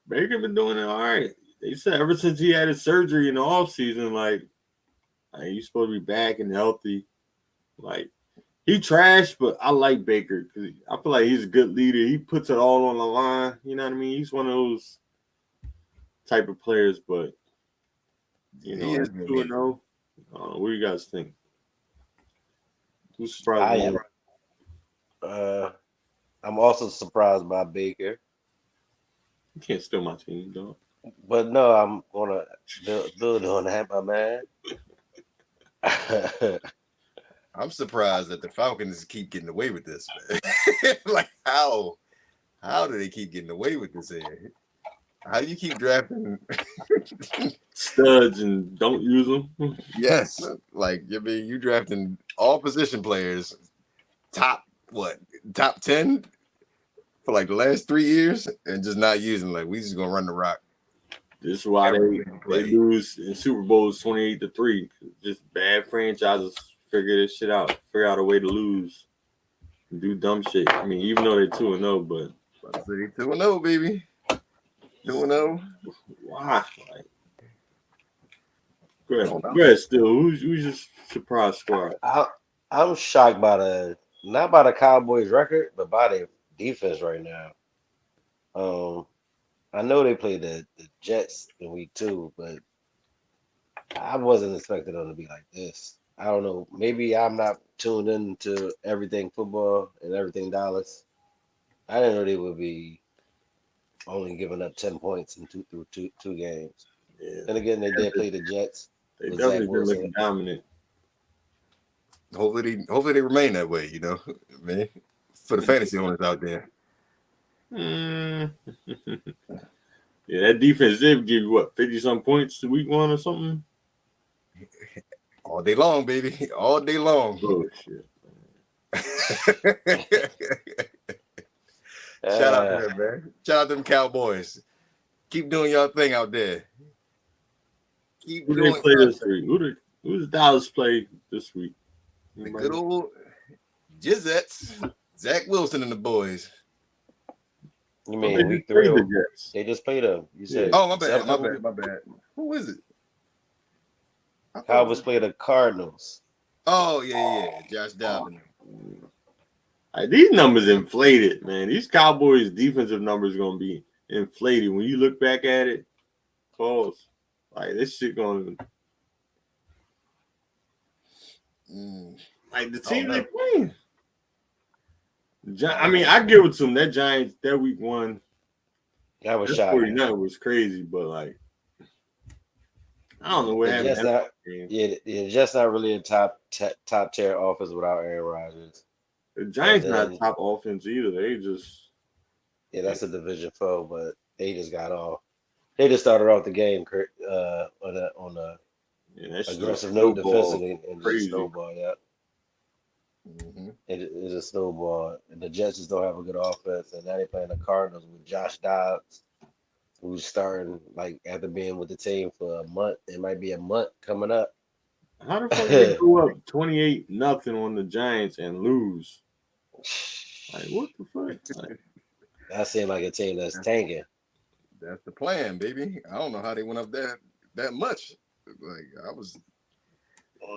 Baker been doing it all right. They said ever since he had his surgery in the offseason, like he's supposed to be back and healthy. Like, he trashed, but I like Baker because I feel like he's a good leader. He puts it all on the line. You know what I mean? He's one of those type of players, but, He is 2-0. What do you guys think? Who's surprised? I'm also surprised by Baker. You can't steal my team, dog. But no, I'm gonna build on that, my man. I'm surprised that the Falcons keep getting away with this, man. Like how do they keep getting away with this here? How do you keep drafting studs and don't use them? Yes, like you drafting all position players, top 10 for like the last 3 years, and just not using. Like we just gonna run the rock. This is why they lose in Super Bowls 28-3. Just bad franchises figure this shit out. Figure out a way to lose. Do dumb shit. I mean, even though they're 2-0, but I say 2-0, baby. 2-0. Why? Like, go ahead, still. Who's your surprise squad? I'm shocked by not by the Cowboys record, but by their defense right now. I know they played the Jets in week 2, but I wasn't expecting them to be like this. I don't know. Maybe I'm not tuned into everything football and everything Dallas. I didn't know they would be only giving up 10 points in two games. Yeah, And again, they did play the Jets they with Zach definitely been Wilson. looking dominant. Hopefully they remain that way. Man, for the fantasy owners out there. Mm. Yeah, that defense did give you what 50-some points to week 1 or something. All day long, baby. All day long. Oh shit! Shout out to Uh, them, man. Shout out to them Cowboys. Keep doing your thing out there. Keep Who they doing play your this thing. week? Who does Dallas play this week? The Anybody good know? old Jizzets. Zach Wilson and the boys. you Oh, they mean week just three? played the Jets. They just played them. You Yeah. said Oh, my bad. My seven. bad. My bad. Who is it? I thought it Cowboys was. played the Cardinals. Oh, yeah. Josh Dobbin. These numbers inflated, man. These Cowboys defensive numbers gonna be inflated when you look back at it. Pause. Like this shit gonna Mm, like the I don't team they know. playing. I I don't mean, know. I give it to them. That Giants that week 1, That was that shocking. 49 was crazy, but like I don't know what They're happened just that not. game. Yeah, they're just not really a top tier offense without Aaron Rodgers. The And Giants not then top offense either. They just yeah, that's a division foe, but they just got off. They just started off the game on a yeah, that shit aggressive note snowball defensively and just crazy. snowball. Yeah, Mm-hmm. it just snowball. And the Jets just don't have a good offense, and now they playing the Cardinals with Josh Dobbs, who's starting like after being with the team for a month. It might be a month coming up. How the fuck they go up 28-0 on the Giants and lose? Like what the fuck? Like, That seemed like a team that's tanking. That's the plan, baby. I don't know how they went up that much. Like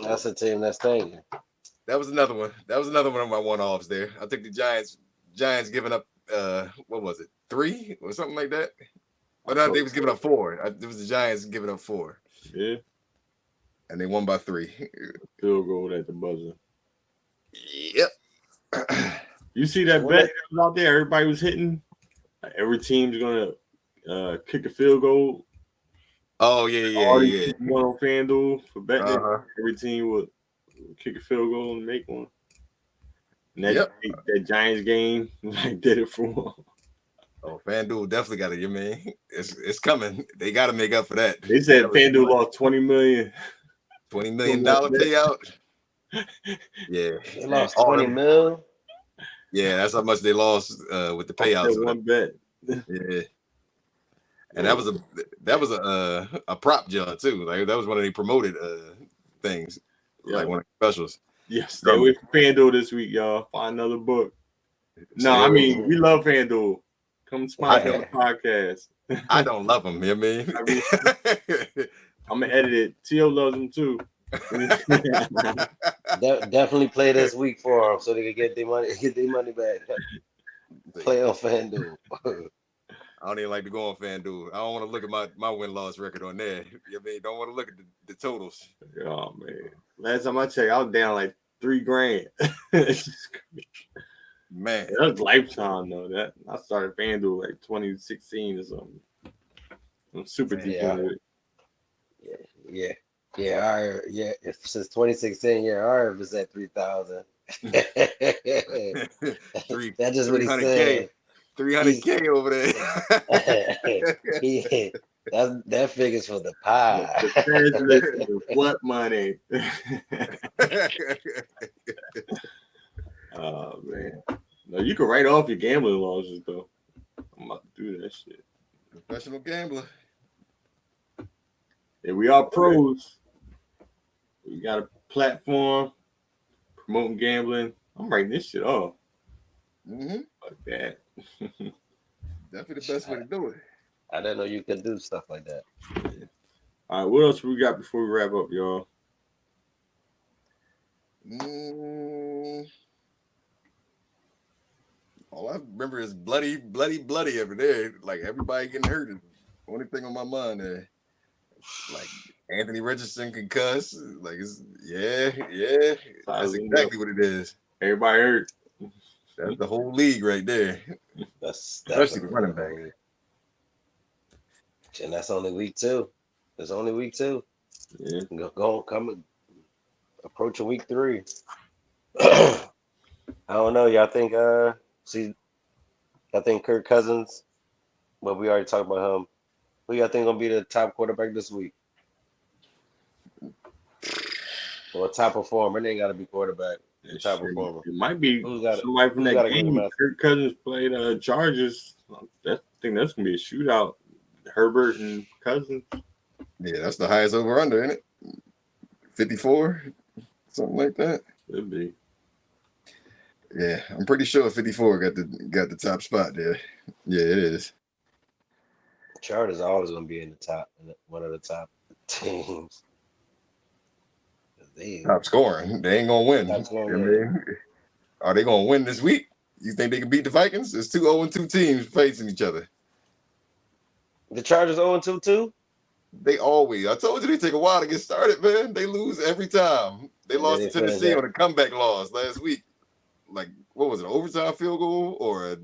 That's a team that's tanking. that was another one. That was another one of my one-offs there. I think the Giants giving up what was it? 3 or something like that? But no, they was giving up 4. It was the Giants giving up 4. yeah, And they won by 3. field goal at the buzzer. Yep. You see that When bet they, that was out there? Everybody was hitting. Like, every team's gonna kick a field goal. Oh All these yeah. people went on FanDuel for betting it. Uh-huh. Every team would kick a field goal and make one. And Yep. that Giants game like did it for them. Oh, FanDuel definitely got it. You mean it's coming. They got to make up for that. They said That was FanDuel lost $20 million. $20 million payout. Yeah. they lost All 20 them. mil. Yeah, that's how much they lost with the Off payouts. that one bet. Yeah. And that was a prop job too. Like that was one of the promoted things, Yeah. like one of the specials. Yeah, stay away from FanDuel this week, y'all. Find another book. No, Stay I away. mean we love FanDuel. Come sponsor on the podcast. I don't love them. You know what I mean? I'm gonna edit it. Tio loves them too. Definitely play this week for them so they can get their money back. Play on FanDuel. I don't even like to go on FanDuel. I don't want to look at my win-loss record on there. You know what I mean? Don't want to look at the totals. Oh man. Last time I checked, I was down like $3,000. Man. That was lifetime though. That I started FanDuel like 2016 or something. I'm super deep Yeah. into it. Yeah. Since 2016, yeah, our was at 3,000. That's just what he 300K. said. 300K over there. That figure's for the pie. What money? Oh man. No, you can write off your gambling losses though. I'm about to do that shit. Professional gambler. Yeah, we are pros. We got a platform promoting gambling. I'm writing this shit off. Mm-hmm. Fuck that. Definitely the best way to do it. I didn't know you could do stuff like that. All right, what else we got before we wrap up, y'all? All I remember is bloody over there. Like everybody getting hurt is the only thing on my mind there. Like Anthony Richardson can cuss. Like yeah. That's exactly what it is. Everybody hurt. That's the whole league right there. That's Especially the definitely running the back. whole league. And that's only week 2. It's only week 2. Yeah. Come approaching week 3. I don't know. Y'all think I think Kirk Cousins, but we already talked about him. Who y'all think gonna be the top quarterback this week? Or top performer? It ain't gotta be quarterback. The top performer. It might be Who's got it? somebody from Who's that got a game game. master? Kirk Cousins played Chargers. I think that's gonna be a shootout. Herbert and Cousins. Yeah, that's the highest over under, isn't it? 54, something like that. Could be. Yeah, I'm pretty sure 54 got the top spot there. Yeah, it is. Chargers always gonna be in the top, one of the top teams. They Top scoring. They ain't gonna win. top scoring, I yeah. mean, are they gonna win this week? You think they can beat the Vikings? It's 2-0-2 teams facing each other. The Chargers 0-2 too. They always. I told you they take a while to get started, man. They lose every time. They And then lost they to finish Tennessee that. on a comeback loss last week. Like, what was it, an overtime field goal or a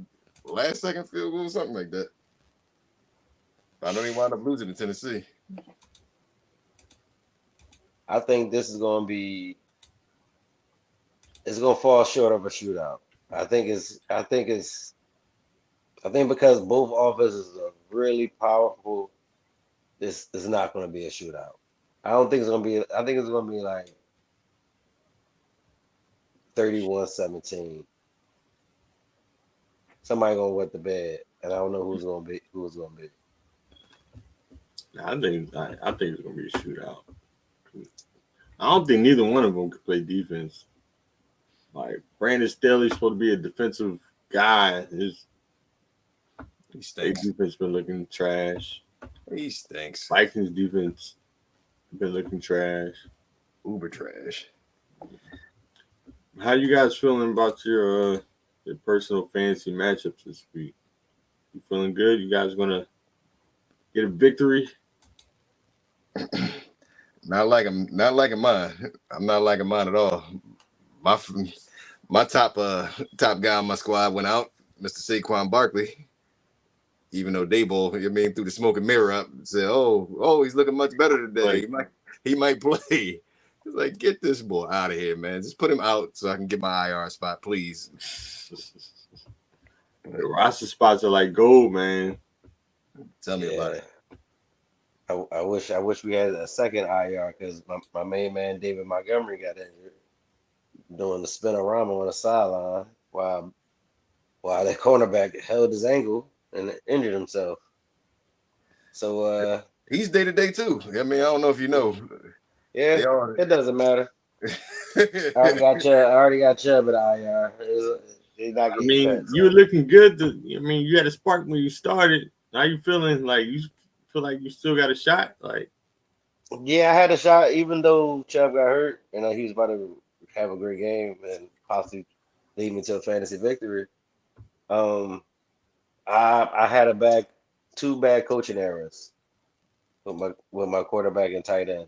last second field goal, something like that. I know they wound up losing to Tennessee. I think this is gonna be. It's gonna fall short of a shootout. I think because both offenses are really powerful. This is not gonna be a shootout. I don't think it's gonna be. I think it's gonna be like 31-17. Somebody gonna wet the bed, and I don't know who's gonna be. I think it's gonna be a shootout. I don't think neither one of them can play defense. Like Brandon Staley's supposed to be a defensive guy. He State stinks. defense been looking trash. He stinks. Vikings defense been looking trash. Uber trash. How you guys feeling about your personal fantasy matchups this week? You feeling good? You guys gonna get a victory? Not like mine. I'm not liking mine at all. My top guy on my squad went out, Mr. Saquon Barkley. Even though Daboll, threw the smoke and mirror up and said, "Oh, he's looking much better today. He might play." It's like, get this boy out of here, man. Just put him out so I can get my IR spot, please. The roster spots are like gold, man. Tell me about it. I wish we had a second IR because my main man David Montgomery got injured doing the spinorama on the sideline while that cornerback held his ankle and injured himself. So he's day to day too. I don't know if you know. Yeah, it doesn't matter. I already got Chubb at IR. He's not getting cut, you were looking good. You had a spark when you started. Now you feeling like you feel like you still got a shot? Like, yeah, I had a shot, even though Chubb got hurt, and he was about to have a great game and possibly lead me to a fantasy victory. I had two bad coaching errors with my quarterback and tight end,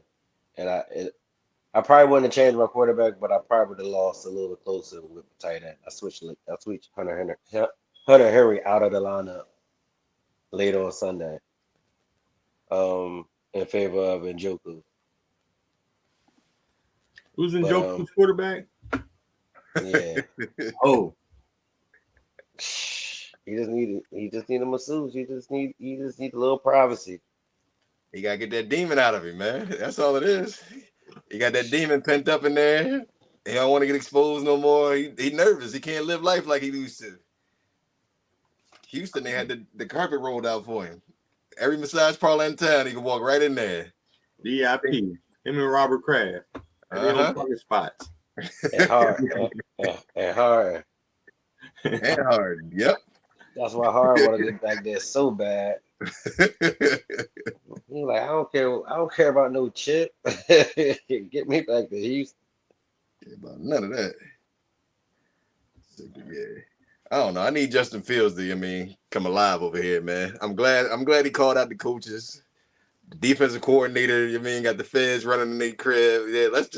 and I probably wouldn't have changed my quarterback, but I probably would have lost a little bit closer with tight end. I switched Hunter Henry out of the lineup late on Sunday, in favor of Njoku. Who's Njoku's quarterback? Yeah. Oh, he just need a masseuse. He just need a little privacy. He gotta get that demon out of him, man. That's all it is. He got that demon pent up in there. He don't want to get exposed no more. He nervous. He can't live life like he used to. Houston, they had the carpet rolled out for him. Every massage parlor in town, he could walk right in there. VIP. Him and Robert Kraft. Fucking spots. And hard. and hard. And hard. Yep. That's why Hard want to get back there so bad. He's like, I don't care about no chip. Get me back to Houston. About none of that. Yeah. I don't know. I need Justin Fields to, come alive over here, man. I'm glad he called out the coaches. defensive coordinator, got the feds running in their crib. Yeah, let's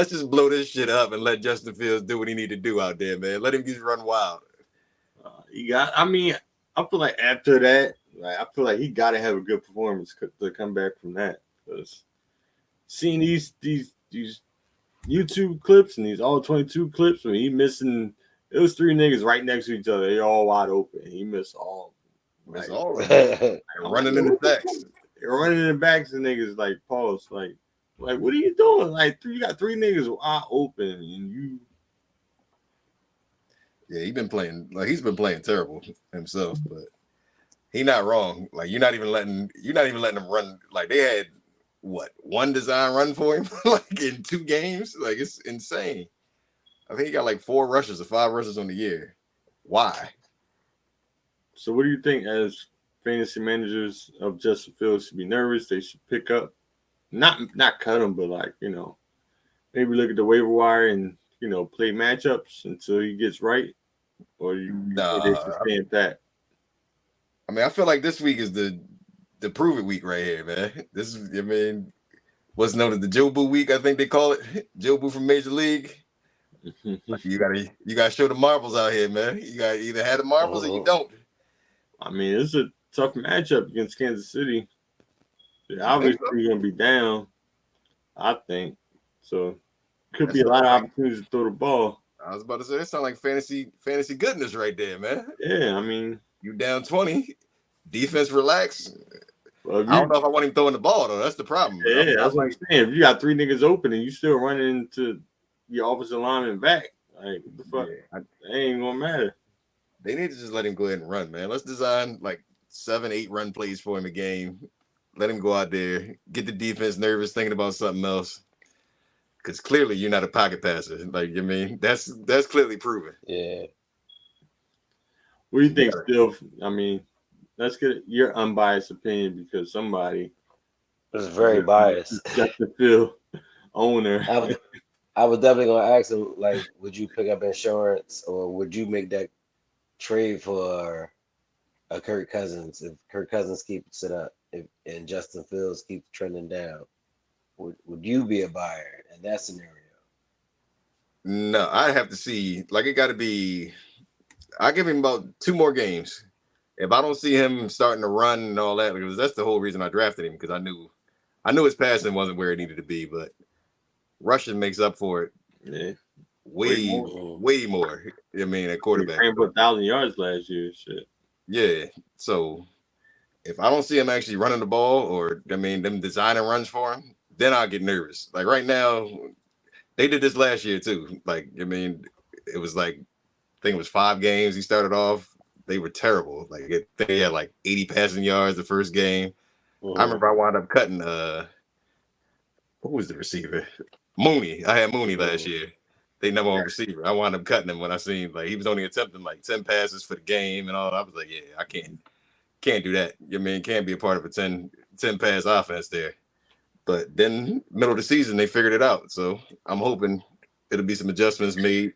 just blow this shit up and let Justin Fields do what he need to do out there, man. Let him just run wild. I feel like after that, I feel like he got to have a good performance to come back from that. Because seeing these YouTube clips and these all 22 clips when he missing, it was 3 niggas right next to each other. They all wide open. He missed all. That's all of them. Running in the sacks. Running in the backs of niggas like pause. Like what are you doing? Like you got 3 niggas wide open and you. Yeah, he's been playing terrible himself, but he not wrong. Like you're not even letting him run. Like they had one design run for him like in 2 games. Like it's insane. I think he got like 4 rushes or 5 rushes on the year. Why? So what do you think as fantasy managers of Justin Fields should be nervous? They should pick up, not cut him, but maybe look at the waiver wire and play matchups until he gets right, or you think they should stand that? I mean, I feel like this week is the prove it week right here, man. This is what's known as the Jobu week, I think they call it. Jobu from Major League. You gotta show the marbles out here, man. You gotta either have the marbles or you don't. I mean, it's a tough matchup against Kansas City. They're obviously going to be down, I think. So, could be a lot of opportunities to throw the ball. I was about to say, that sounds like fantasy goodness right there, man. Yeah, I mean. You down 20, defense relax. Well, I don't know if I want him throwing the ball, though. That's the problem. Yeah, that's what I'm saying. If you got 3 niggas open and you still running into your offensive lineman back, like, what the fuck? Yeah, that ain't going to matter. They need to just let him go ahead and run, man. Let's design 7-8 run plays for him a game. Let him go out there, get the defense nervous, thinking about something else. Because clearly you're not a pocket passer. That's clearly proven. Yeah. What do you think, Still? I mean, let's get your unbiased opinion because somebody was very biased. Justin Fields owner. I was definitely gonna ask him, would you pick up insurance or would you make that trade for a Kirk Cousins if Kirk Cousins keeps it up and Justin Fields keeps trending down? Would you be a buyer in that scenario? No, I have to see. It got to be. I give him about 2 more games. If I don't see him starting to run and all that, because that's the whole reason I drafted him, because I knew his passing wasn't where it needed to be, but rushing makes up for it. Yeah. Way more. At quarterback. He ran for 1,000 yards last year. Shit. Yeah. So if I don't see him actually running the ball or them designing runs for him, then I'll get nervous. Like right now, they did this last year too. It was I think it was 5 games. He started off. They were terrible. They had 80 passing yards the first game. Mm-hmm. I remember I wound up cutting who was the receiver? Mooney. I had Mooney last year. They number 1 receiver. I wound up cutting him when I seen he was only attempting 10 passes for the game and all. I was like, yeah, I can't do that. Can't be a part of a 10 pass offense there. But then middle of the season they figured it out. So I'm hoping it'll be some adjustments made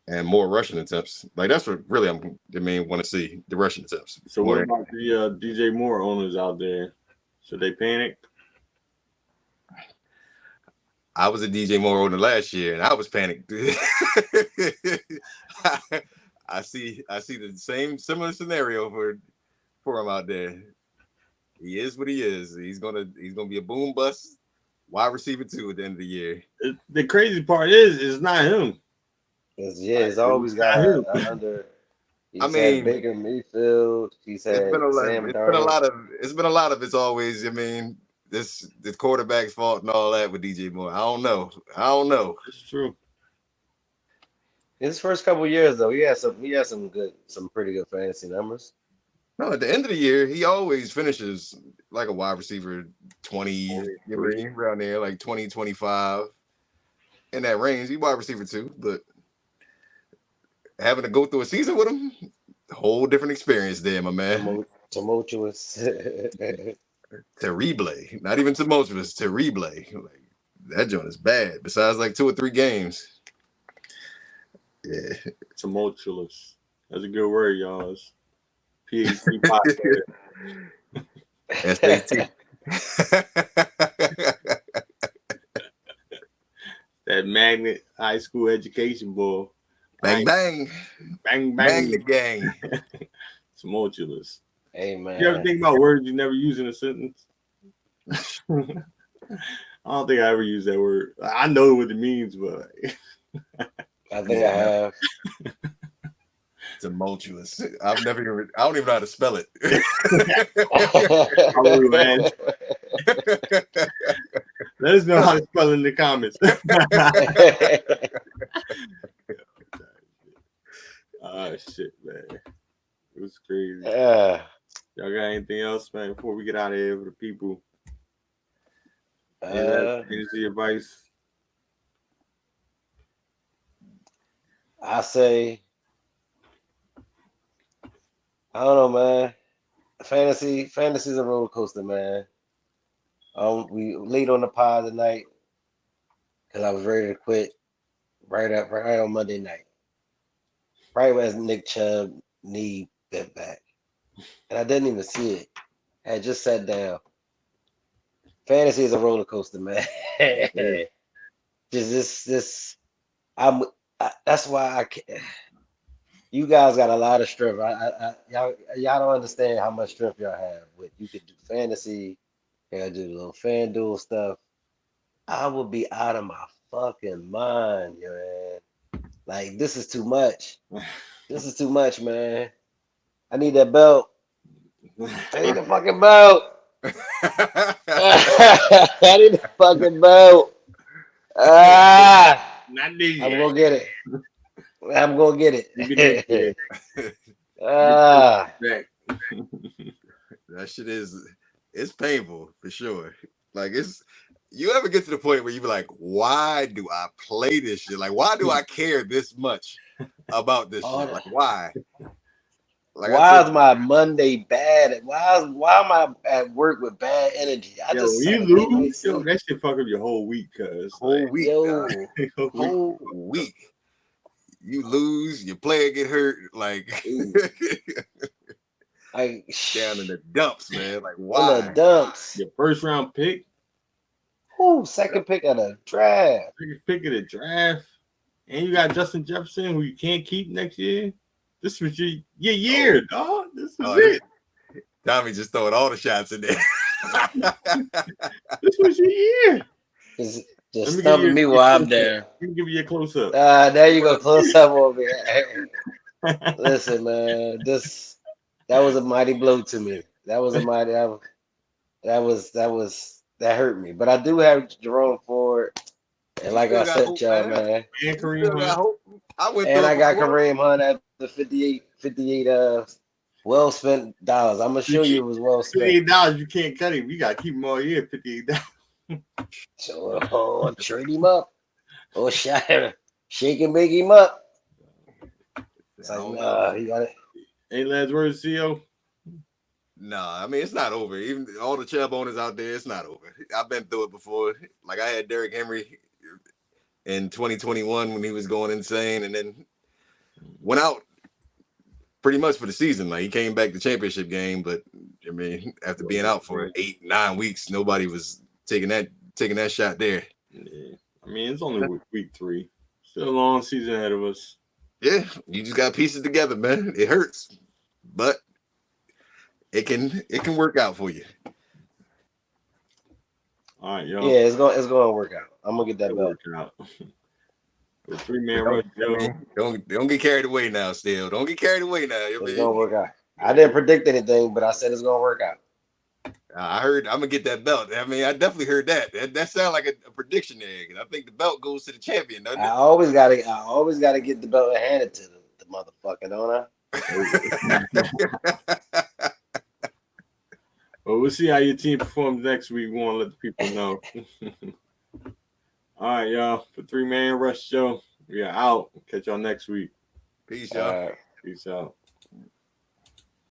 and more rushing attempts. That's what really want to see, the rushing attempts. So what about the DJ Moore owners out there? Should they panic? I was a DJ Moore owner last year, and I was panicked. I see the similar scenario for him out there. He is what he is. He's gonna be a boom bust wide receiver 2 at the end of the year. The crazy part is it's not him. It's always got under. He's had Baker Mayfield. He's had Sam Darnold. It's been a lot of. It's always. This quarterback's fault and all that with DJ Moore. I don't know. It's true. His first couple of years though, he had some pretty good fantasy numbers. No, at the end of the year, he always finishes like a wide receiver 20 around there, 20, 25 in that range. He wide receiver 2, but having to go through a season with him, a whole different experience there, my man. Tumultuous. Terrible. Not even tumultuous, terrible. That joint is bad. Besides 2 or 3 games. Yeah. Tumultuous. That's a good word, y'all. PhD podcast. That magnet high school education ball. Bang bang, Bang bang the bang. gang. Tumultuous. Hey You ever man, think about words you never use in a sentence? I don't think I ever use that word. I know what it means, but I think Yeah, I have. tumultuous. I've never even. I don't even know how to spell it. I would have asked. Let us know how to spell in the comments. Oh shit, man. It was crazy. Y'all got anything else, man, before we get out of here for the people? Any last advice? I say, I don't know, man. Fantasy's a roller coaster, man. We late on the pod tonight because I was ready to quit right on Monday night. Right as Nick Chubb knee bent back, and I didn't even see it. I had just sat down. Fantasy is a roller coaster, man. Yeah. Just this. That's why I can't. You guys got a lot of strength. Y'all don't understand how much strength y'all have. With you could do fantasy, you gotta do the little FanDuel stuff. I would be out of my fucking mind, yo, man. Like this is too much. This is too much, man. I need that belt. I need the fucking belt. I need the fucking belt. Ah, Not this I'm year. gonna get it. I'm gonna get Maybe next year. it. Ah. Back. That shit it's painful for sure. Like you ever get to the point where you be like, why do I play this shit? Like, why do I care this much about this shit? Like, why? Like I Why told is my Monday bad? Why am I at work with bad energy? I Yo, just when had you a good night's lose, yo, sleep. that shit fuck up your whole week, cuz. whole week, Yo, whole week. You lose, your player get hurt, like like down in the dumps, man. Like, in the why? dumps. Your first round pick, Second pick of the draft. second pick of the draft, and you got Justin Jefferson, who you can't keep next year. This was your year, dog. This was it. Tommy just throwing all the shots in there. This was your year. Just stumping me while I'm there. Let me give you a close up. There you go, close up over here. Listen, man, that was a mighty blow to me. That was a mighty that hurt me. But I do have Jerome Ford, and like I said, hope, y'all, man, And Kareem Hunt. hope. I went and through I it got before. Kareem Hunt at the 58 well spent dollars. I'm gonna show you it was well spent. $58, you can't cut him. You gotta keep him all year. $58. So trade him up. Oh, shake and bake him up. It's like, nah, he got it. Any last words, CEO? Nah, I mean it's not over. Even all the Chubb owners out there, it's not over. I've been through it before. Like I had Derrick Henry in 2021 when he was going insane, and then went out pretty much for the season. Like he came back the championship game, but I mean after being out for 8-9 weeks, nobody was taking that shot there. Yeah. I mean it's only week 3. Still a long season ahead of us. Yeah, you just got pieces together, man. It hurts, but it can work out for you. All right, y'all. Yeah, it's going to work out. I'm gonna get that belt. Out. The 3-man rush, Joe. Don't get carried away now. Still, don't get carried away now. It's gonna work out. I didn't predict anything, but I said it's gonna work out. I heard I'm gonna get that belt. I mean, I definitely heard that. That sounds like a prediction there. I think the belt goes to the champion, doesn't it? I always gotta get the belt handed to the motherfucker, don't I? Well, we'll see how your team performs next week. We want to let the people know. All right, y'all. For 3-man rush show, we are out. Catch y'all next week. Peace, y'all. Peace out.